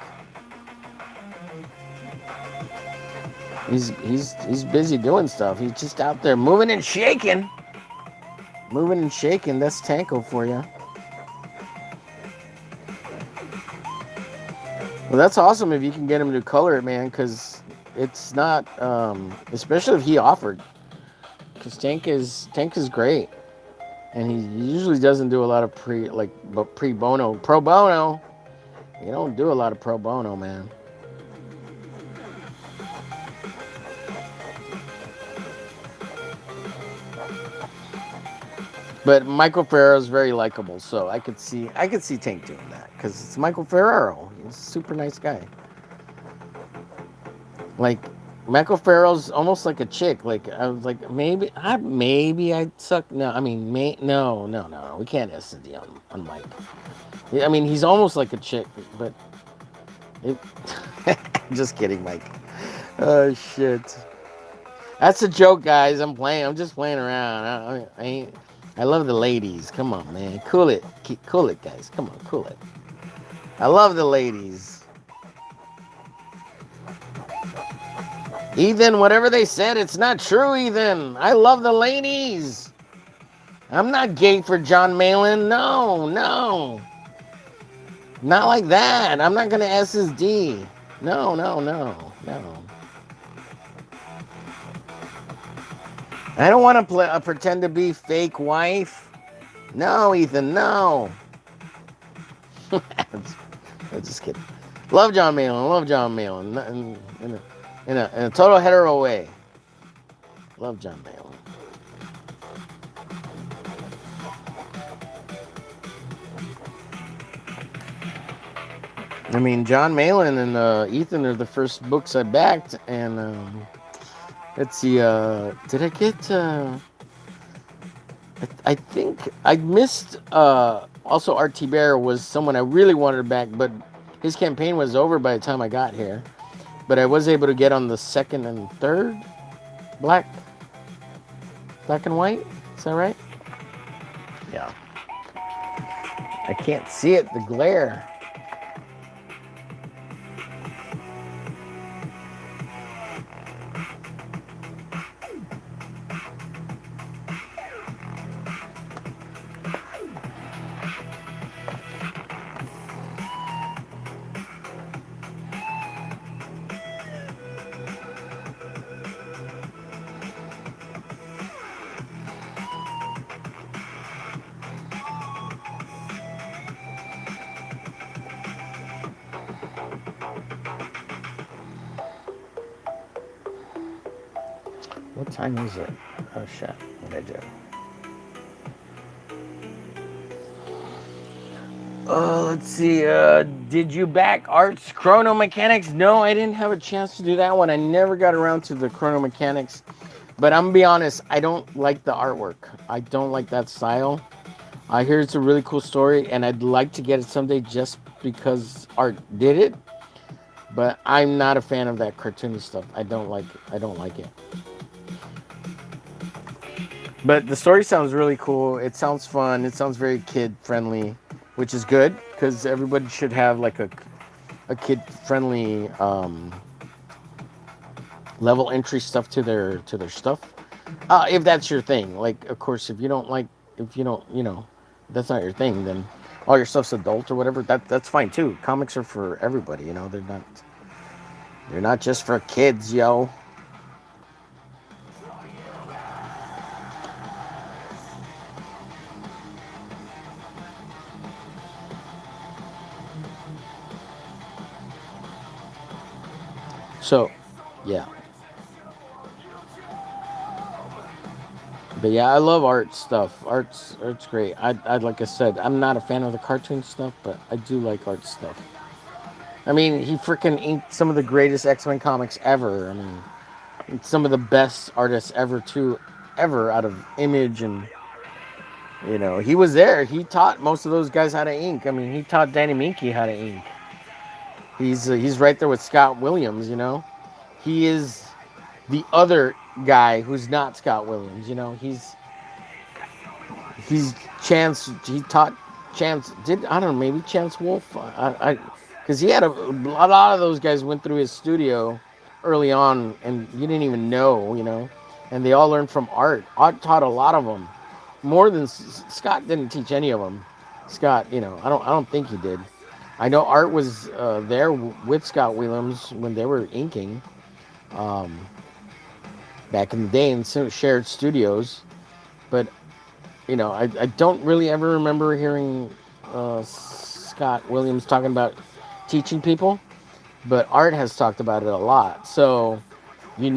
he's busy doing stuff. He's just out there moving and shaking. Moving and shaking. That's Tanko for you. Well, that's awesome if you can get him to color it, man, because it's not, especially if he offered, because Tank is great, and he usually doesn't do a lot of pro bono. You don't do a lot of pro bono, man. But Michael Ferrero is very likable, so I could see Tank doing that because it's Michael Ferrero. He's a super nice guy. Like Michael Ferrero's almost like a chick. Like I was like maybe I'd suck. No, I mean no. We can't S&D on Mike. I mean he's almost like a chick, but it, just kidding, Mike. Oh shit. That's a joke, guys. I'm just playing around. I love the ladies. Come on, man. Cool it, guys. Come on, cool it. I love the ladies. Ethan, whatever they said, it's not true, Ethan. I love the ladies. I'm not gay for John Malin. No. Not like that. I'm not going to SSD. No. I don't want to pretend to be fake wife. No, Ethan, no. I'm just kidding. Love John Malin. In a total hetero way. Love John Malin. I mean, John Malin and Ethan are the first books I backed, and let's see. Did I get? I think I missed. Also, RT Bear was someone I really wanted to back, but his campaign was over by the time I got here. But I was able to get on the second and third black and white. Is that right? Yeah. I can't see it. The glare. What time is it? Oh shit, what did I do? Let's see. Did you back Art's Chrono Mechanics? No, I didn't have a chance to do that one. I never got around to the Chrono Mechanics. But I'm gonna be honest, I don't like the artwork. I don't like that style. I hear it's a really cool story, and I'd like to get it someday just because Art did it. But I'm not a fan of that cartoony stuff. I don't like it. But the story sounds really cool. It sounds fun. It sounds very kid friendly, which is good because everybody should have like a kid friendly level entry stuff to their stuff. If that's your thing. Like, of course, if you don't, that's not your thing, then all your stuff's adult or whatever. That's fine too. Comics are for everybody. You know, they're not just for kids, yo. So, yeah. But yeah, I love art stuff. Art's great. I like I said, I'm not a fan of the cartoon stuff, but I do like art stuff. I mean, he freaking inked some of the greatest X-Men comics ever. I mean, some of the best artists ever too, ever out of Image, and he was there. He taught most of those guys how to ink. I mean, he taught Danny Minky how to ink. He's right there with Scott Williams. He is the other guy who's not Scott Williams. He's Chance. He taught Chance. Did I don't know? Maybe Chance Wolf. Because he had a lot of those guys went through his studio early on, and you didn't even know. And they all learned from Art. Art taught a lot of them, more than Scott didn't teach any of them. Scott, I don't think he did. I know Art was there with Scott Williams when they were inking um, back in the day and shared studios. But I don't really ever remember hearing Scott Williams talking about teaching people, but Art has talked about it a lot. So he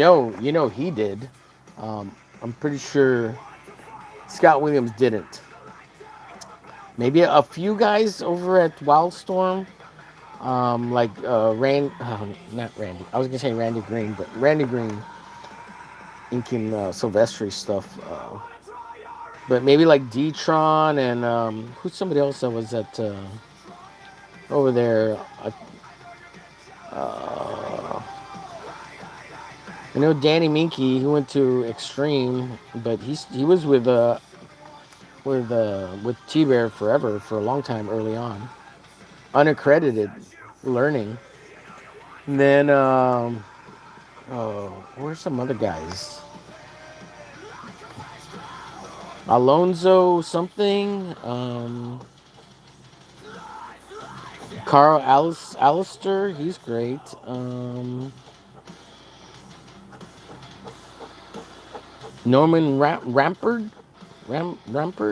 did. I'm pretty sure Scott Williams didn't. Maybe a few guys over at Wildstorm, like not Randy. I was gonna say Randy Green, but Randy Green inking Silvestri stuff. But maybe like D-Tron and who's somebody else that was at over there. Uh, I know Danny Minky. He went to Extreme, but he was with T Bear forever for a long time early on, unaccredited, learning. And then oh, where's some other guys? Alonzo something. Carl Alistair, he's great. Norman Rampart,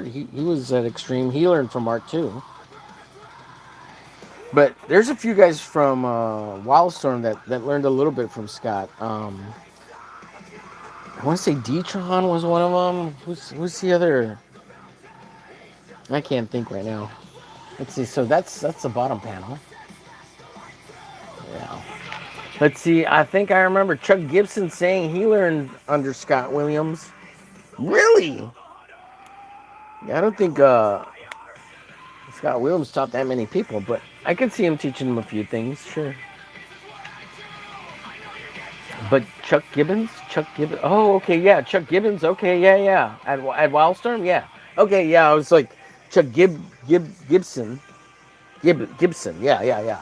he was at Extreme. He learned from Art too. But there's a few guys from Wildstorm that learned a little bit from Scott. I want to say D-Tron was one of them. Who's the other? I can't think right now. Let's see. So that's the bottom panel. Yeah. Let's see. I think I remember Chuck Gibson saying he learned under Scott Williams. Really? Yeah, I don't think Scott Williams taught that many people, but I could see him teaching them a few things, sure. But Chuck Gibbons. Oh, okay, yeah, Chuck Gibbons. Okay, yeah, yeah. At Wildstorm, yeah. Okay, yeah. I was like Chuck Gibson, Gibson. Yeah, yeah, yeah.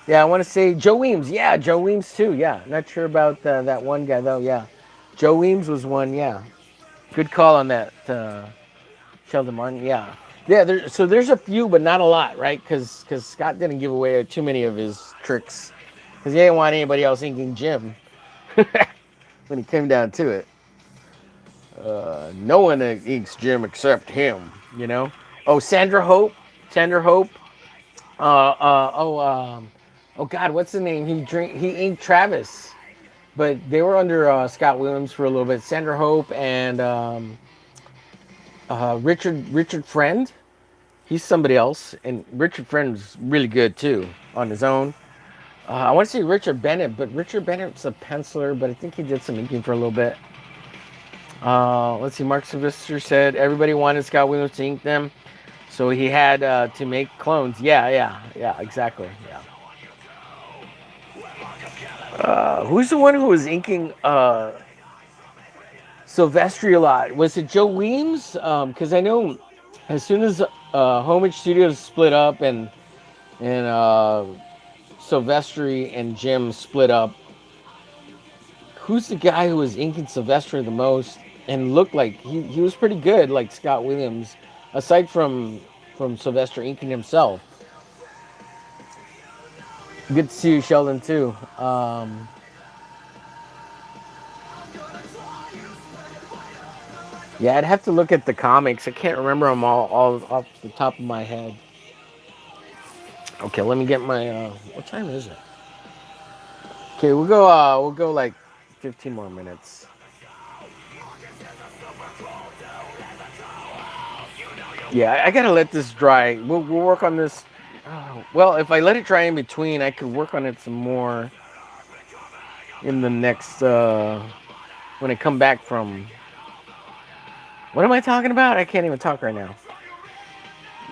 Yeah, I want to say Joe Weems. Yeah, Joe Weems too. Yeah, not sure about that one guy though. Yeah, Joe Weems was one. Yeah, good call on that, Sheldon Martin. Yeah, yeah. So there's a few, but not a lot, right? Because Scott didn't give away too many of his tricks because he didn't want anybody else inking Jim when it came down to it. No one inks Jim except him. Oh, Sandra Hope. Uh, uh, oh, um, oh God, what's the name? He inked Travis, but they were under Scott Williams for a little bit. Sandra Hope and Richard Friend. He's somebody else, and Richard Friend's really good too on his own. I want to say Richard Bennett, but Richard Bennett's a penciler, but I think he did some inking for a little bit. Let's see. Mark Sylvester said everybody wanted Scott Williams to ink them, so he had to make clones. Yeah, yeah, yeah, exactly. Yeah. Who's the one who was inking Silvestri a lot? Was it Joe Weems? Because I know as soon as Homage Studios split up and Silvestri and Jim split up, who's the guy who was inking Silvestri the most and looked like he was pretty good, like Scott Williams, aside from Sylvester inking himself. Good to see you, Sheldon, too. Yeah, I'd have to look at the comics. I can't remember them all off the top of my head. Okay, let me get my. What time is it? Okay, we'll go like 15 more minutes. Yeah, I gotta let this dry. We'll work on this. Well, if I let it dry in between, I could work on it some more in the next when I come back from. What am I talking about? I can't even talk right now.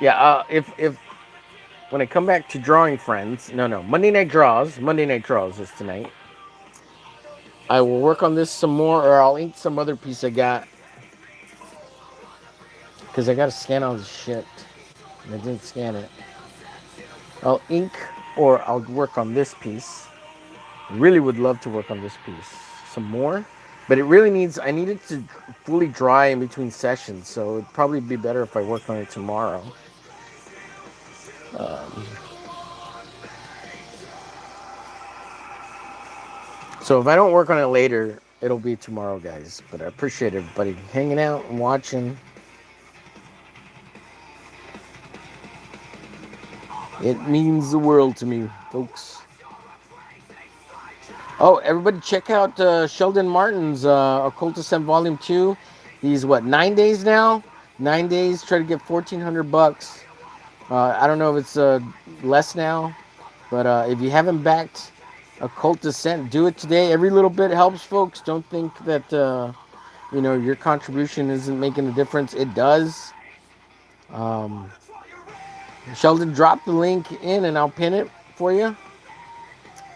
Yeah, if when I come back to drawing friends, no, Monday night draws is tonight. I will work on this some more, or I'll ink some other piece I got because I gotta scan all this shit. And I didn't scan it. I'll ink or I'll work on this piece. Really would love to work on this piece some more, but it really needs. I need it to fully dry in between sessions, so it'd probably be better if I work on it tomorrow. Um, so if I don't work on it later, it'll be tomorrow, guys. But I appreciate everybody hanging out and watching. It means the world to me, folks. Oh, everybody check out Sheldon Martin's Occult Descent Volume 2. He's what, 9 days now? 9 days, try to get $1,400. I don't know if it's less now, but if you haven't backed Occult Descent, do it today. Every little bit helps, folks. Don't think that your contribution isn't making a difference. It does. Um, Sheldon, drop the link in, and I'll pin it for you.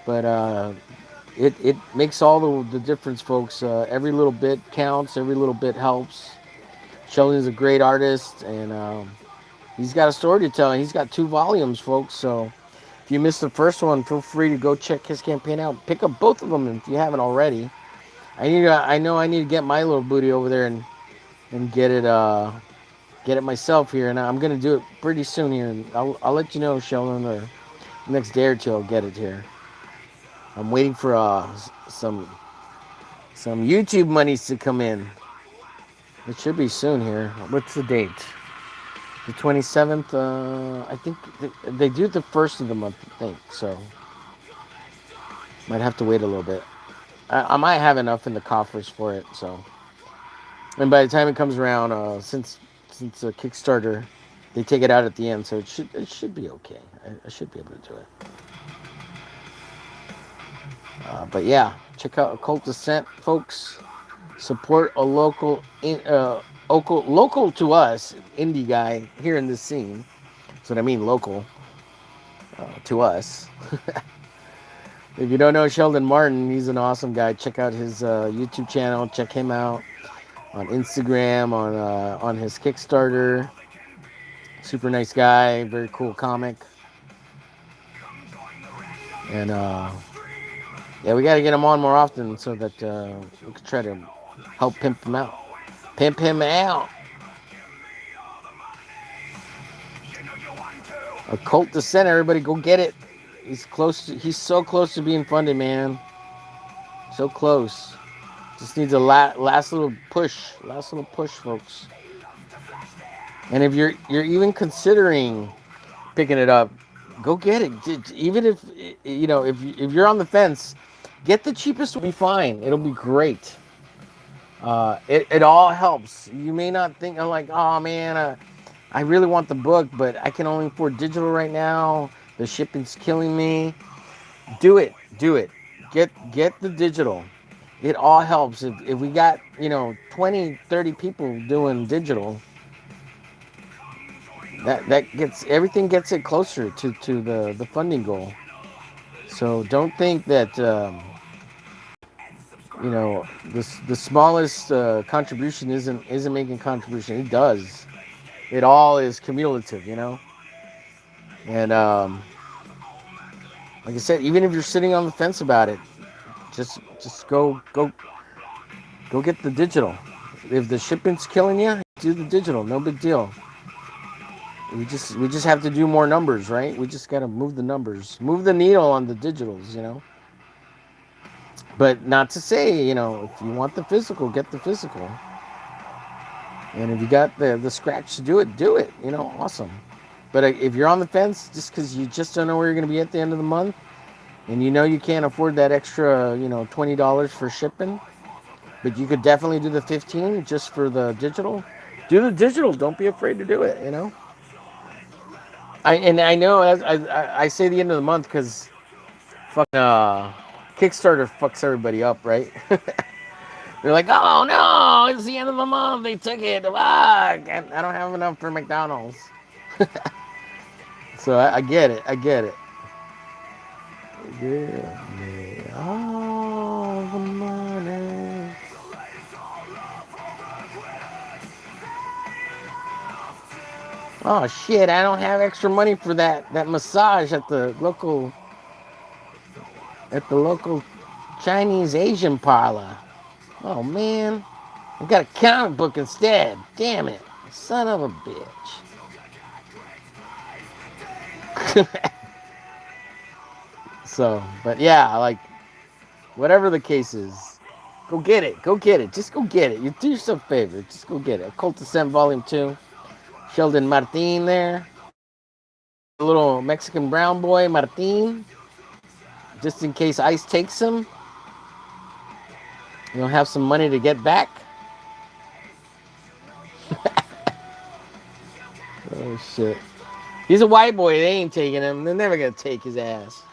But it makes all the difference, folks. Every little bit counts. Every little bit helps. Sheldon's a great artist, and he's got a story to tell. He's got 2 volumes, folks. So if you missed the first one, feel free to go check his campaign out. Pick up both of them if you haven't already. I know I need to get my little booty over there and get it myself here, and I'm gonna do it pretty soon here. And I'll let you know, Sheldon, or the next day or two I'll get it here. I'm waiting for some YouTube monies to come in. It should be soon here. What's the date? The 27th. I think they do the first of the month. I think so. Might have to wait a little bit. I might have enough in the coffers for it. So, and by the time it comes around, since Kickstarter, they take it out at the end, so it should be okay. I should be able to do it. But yeah, check out Occult Descent, folks. Support a local to us indie guy here in this scene. That's what I mean, local to us. If you don't know Sheldon Martin, he's an awesome guy. Check out his YouTube channel. Check him out on Instagram, on his Kickstarter. Super nice guy, very cool comic. And yeah, we got to get him on more often so that we can try to help pimp him out. Pimp him out. Occult Descent, everybody go get it. He's so close to being funded, man. So close. Just needs a last little push, folks. And if you're even considering picking it up, go get it. Even if if you're on the fence, get the cheapest. Will be fine. It'll be great. It all helps. You may not think, I'm like, oh man, I really want the book, but I can only afford digital right now. The shipping's killing me. Do it. Get the digital. It all helps. If we got 20, 30 people doing digital, that gets everything gets it closer to the funding goal. So don't think that the smallest contribution isn't making a contribution. It does. It all is cumulative, and like I said, even if you're sitting on the fence about it, just go get the digital. If the shipping's killing you, do the digital. No big deal. We just have to do more numbers, right? We just got to move the numbers, move the needle on the digitals, But not to say, if you want the physical, get the physical. And if you got the scratch to do it, awesome. But if you're on the fence just because you just don't know where you're going to be at the end of the month, and you know you can't afford that extra, $20 for shipping, but you could definitely do the 15 just for the digital. Do the digital. Don't be afraid to do it. I know as I say the end of the month because fucking Kickstarter fucks everybody up, right? They're like, oh no, it's the end of the month. They took it. Fuck. And I don't have enough for McDonald's. So I get it. I get it. Give me all the money. Oh shit! I don't have extra money for that massage at the local Chinese Asian parlor. Oh man, I got a comic book instead. Damn it, son of a bitch. So, but yeah, like whatever the case is, go get it. Go get it. Just go get it. You do yourself a favor. Just go get it. Occult Descent Volume 2. Sheldon Martin there. The little Mexican brown boy, Martin. Just in case ICE takes him. You'll have some money to get back. Oh, shit. He's a white boy. They ain't taking him. They're never going to take his ass.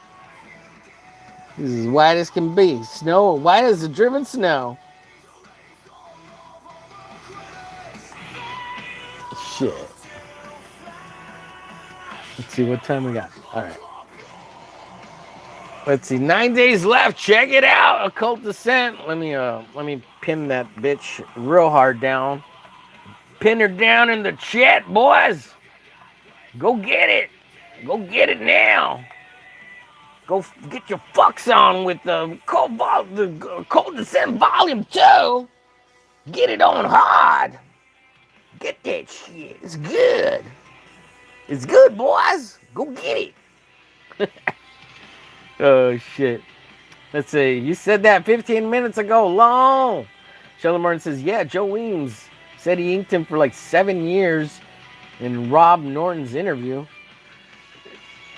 He's as white as can be. Snow, white as the driven snow. Shit. Let's see what time we got. All right. Let's see. 9 days left. Check it out. Occult Descent. Let me pin that bitch real hard down. Pin her down in the chat, boys. Go get it. Go get it now. Go get your fucks on with the Occult Descent Volume 2. Get it on hard. Get that shit. It's good. It's good, boys. Go get it. Oh, shit. Let's see. You said that 15 minutes ago. Long. Sheldon Martin says, yeah, Joe Weems said he inked him for like 7 years in Rob Norton's interview.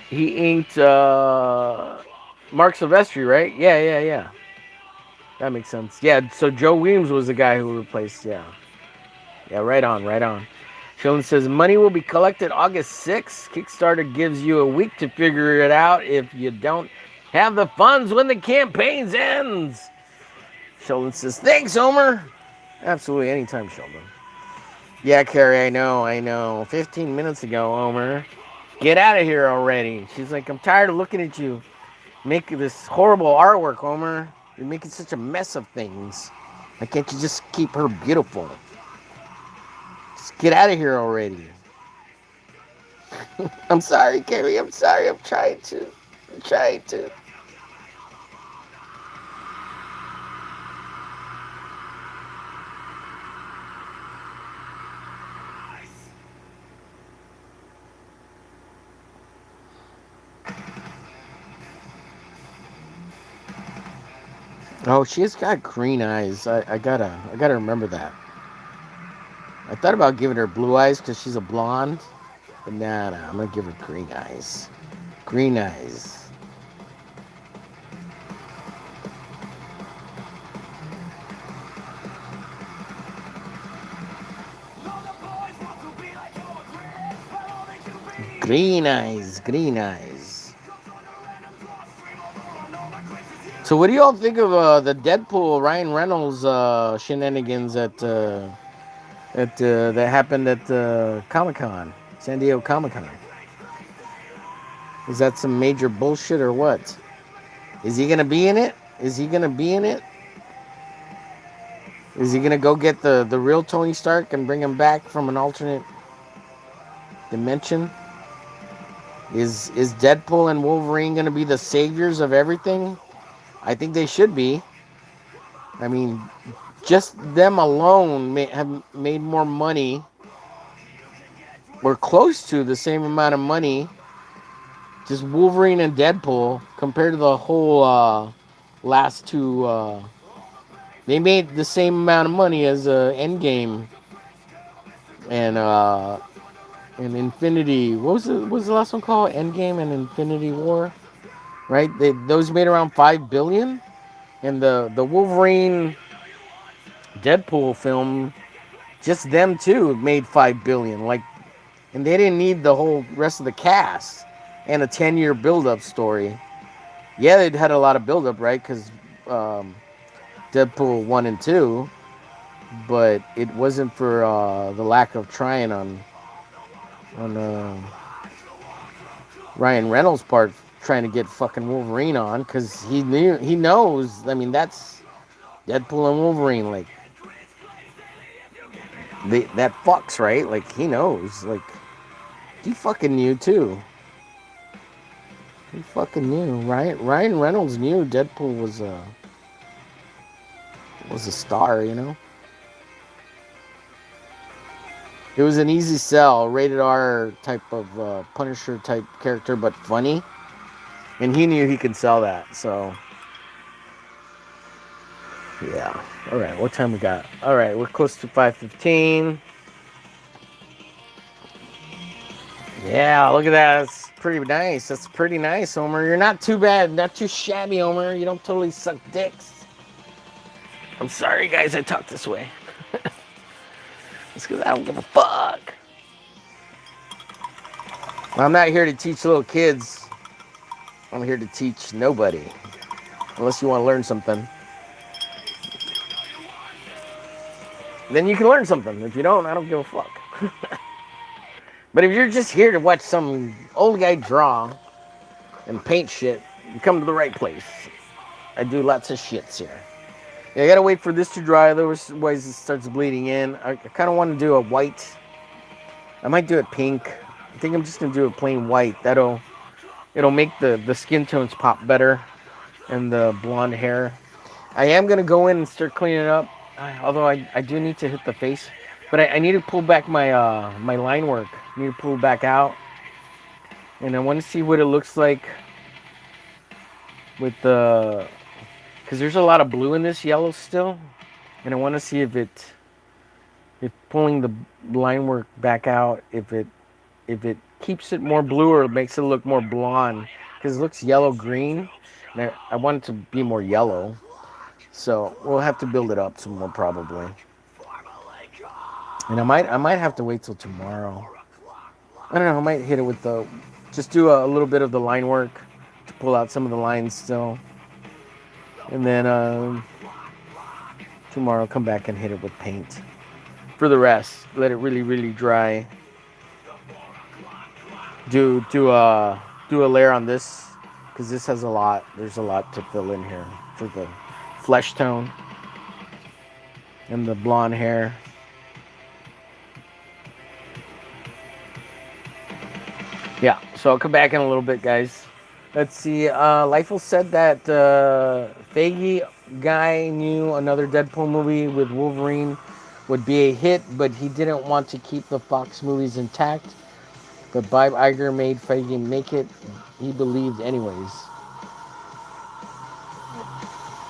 He inked Mark Silvestri, right? Yeah. That makes sense. Yeah, so Joe Weems was the guy who replaced, yeah. Yeah, right on. Sheldon says, money will be collected August 6th. Kickstarter gives you a week to figure it out if you don't have the funds when the campaign ends. Sheldon says, thanks, Homer. Absolutely, anytime, Sheldon. Yeah, Carrie, I know. 15 minutes ago, Homer. Get out of here already. She's like, I'm tired of looking at you make this horrible artwork, Homer. You're making such a mess of things. Why can't you just keep her beautiful? Just get out of here already. I'm sorry, Carrie. I'm sorry. I'm trying to. Oh, she's got green eyes. I gotta remember that. I thought about giving her blue eyes because she's a blonde, but nah. I'm gonna give her green eyes. Green eyes. Green eyes. So, what do y'all think of the Deadpool Ryan Reynolds shenanigans that happened at Comic-Con, San Diego Comic-Con? Is that some major bullshit or what? Is he gonna be in it? Is he gonna go get the real Tony Stark and bring him back from an alternate dimension? Is Deadpool and Wolverine gonna be the saviors of everything? I think they should be. I mean, just them alone have made more money, or close to the same amount of money, just Wolverine and Deadpool, compared to the whole last two. They made the same amount of money as Endgame and Infinity. What was the last one called? Endgame and Infinity War. right? Those made around 5 billion, and the Wolverine Deadpool film, just them two made 5 billion. Like, and they didn't need the whole rest of the cast and a 10-year build-up story. Yeah, they'd had a lot of build-up, right? Because um, Deadpool 1 and 2, but it wasn't for the lack of trying on Ryan Reynolds' part, trying to get fucking Wolverine on, because he knows. I mean, that's Deadpool and Wolverine. Like, that fucks, right? Like, he knows. Like, he fucking knew too. He fucking knew. Ryan Reynolds knew Deadpool was a star. You know, it was an easy sell, rated R type of Punisher type character, but funny, and he knew he could sell that. So yeah. All right. What time we got? All right. We're close to 5:15. Yeah. Look at that. That's pretty nice. That's pretty nice, Homer. You're not too bad. Not too shabby, Homer. You don't totally suck dicks. I'm sorry, guys. I talk this way. It's because I don't give a fuck. I'm not here to teach little kids. I'm here to teach nobody. Unless you want to learn something. Then you can learn something. If you don't, I don't give a fuck. But if you're just here to watch some old guy draw and paint shit, you come to the right place. I do lots of shits here. Yeah, I gotta wait for this to dry, otherwise it starts bleeding in. I kind of want to do a white. I might do it pink. I think I'm just gonna do a plain white. It'll make the skin tones pop better, and the blonde hair. I am gonna go in and start cleaning it up. Although I do need to hit the face, but I need to pull back my line work. I need to pull it back out, and I want to see what it looks like with the, because there's a lot of blue in this yellow still, and I want to see if pulling the line work back out, if it keeps it more blue or makes it look more blonde, because it looks yellow green, and I want it to be more yellow. So we'll have to build it up some more probably, and I might have to wait till tomorrow. I don't know. I might hit it with just do a little bit of the line work to pull out some of the lines still, and then tomorrow come back and hit it with paint. For the rest, let it really really dry. Do a layer on this, because this has a lot. There's a lot to fill in here for the flesh tone and the blonde hair. Yeah, so I'll come back in a little bit, guys. Let's see. Leifel said that Feige guy knew another Deadpool movie with Wolverine would be a hit, but he didn't want to keep the Fox movies intact. But Bob Iger made Feige make it. He believed anyways.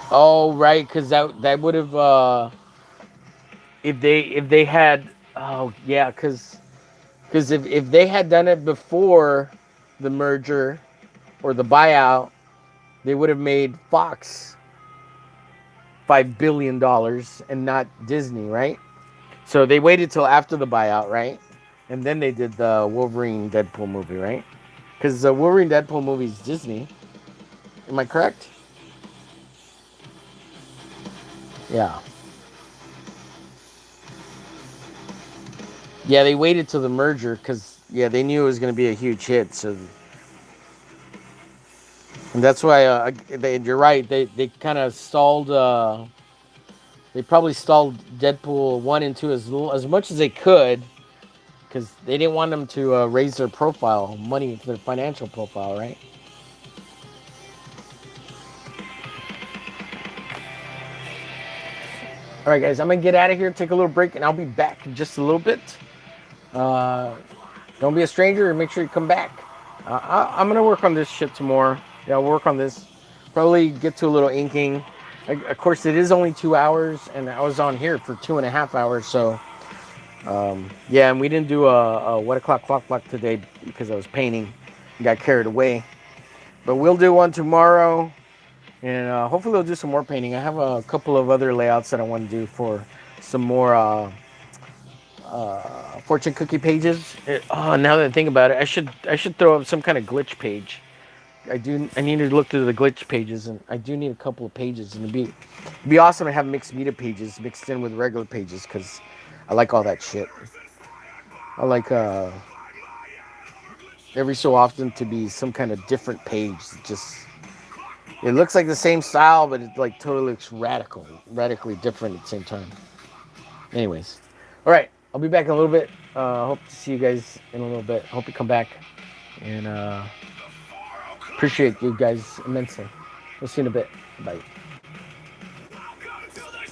Oh, right, because that would have if they had, oh yeah, because if they had done it before the merger or the buyout, they would have made Fox $5 billion and not Disney, right? So they waited till after the buyout, right? And then they did the Wolverine Deadpool movie, right? Because the Wolverine Deadpool movie is Disney. Am I correct? Yeah. Yeah, they waited till the merger because, yeah, they knew it was going to be a huge hit. So, and that's why you're right. They kind of stalled. They probably stalled Deadpool 1 and 2 as much as they could, because they didn't want them to raise their profile, money for their financial profile, right? All right, guys, I'm going to get out of here, take a little break, and I'll be back in just a little bit. Don't be a stranger, and make sure you come back. I'm going to work on this shit tomorrow. Yeah, I'll work on this. Probably get to a little inking. Of course, it is only 2 hours, and I was on here for 2.5 hours, so... yeah, and we didn't do a what o'clock clock today because I was painting and got carried away. But we'll do one tomorrow, and hopefully we'll do some more painting. I have a couple of other layouts that I want to do for some more Fortune-Kukie pages. Now that I think about it, I should throw up some kind of glitch page. I need to look through the glitch pages, and I do need a couple of pages, and it'd be awesome to have mixed media pages mixed in with regular pages, because I like all that shit. I like every so often to be some kind of different page. It looks like the same style, but it like totally looks radically different at the same time. Anyways, all right, I'll be back in a little bit. Hope to see you guys in a little bit. Hope you come back, and appreciate you guys immensely. We'll see you in a bit. Bye.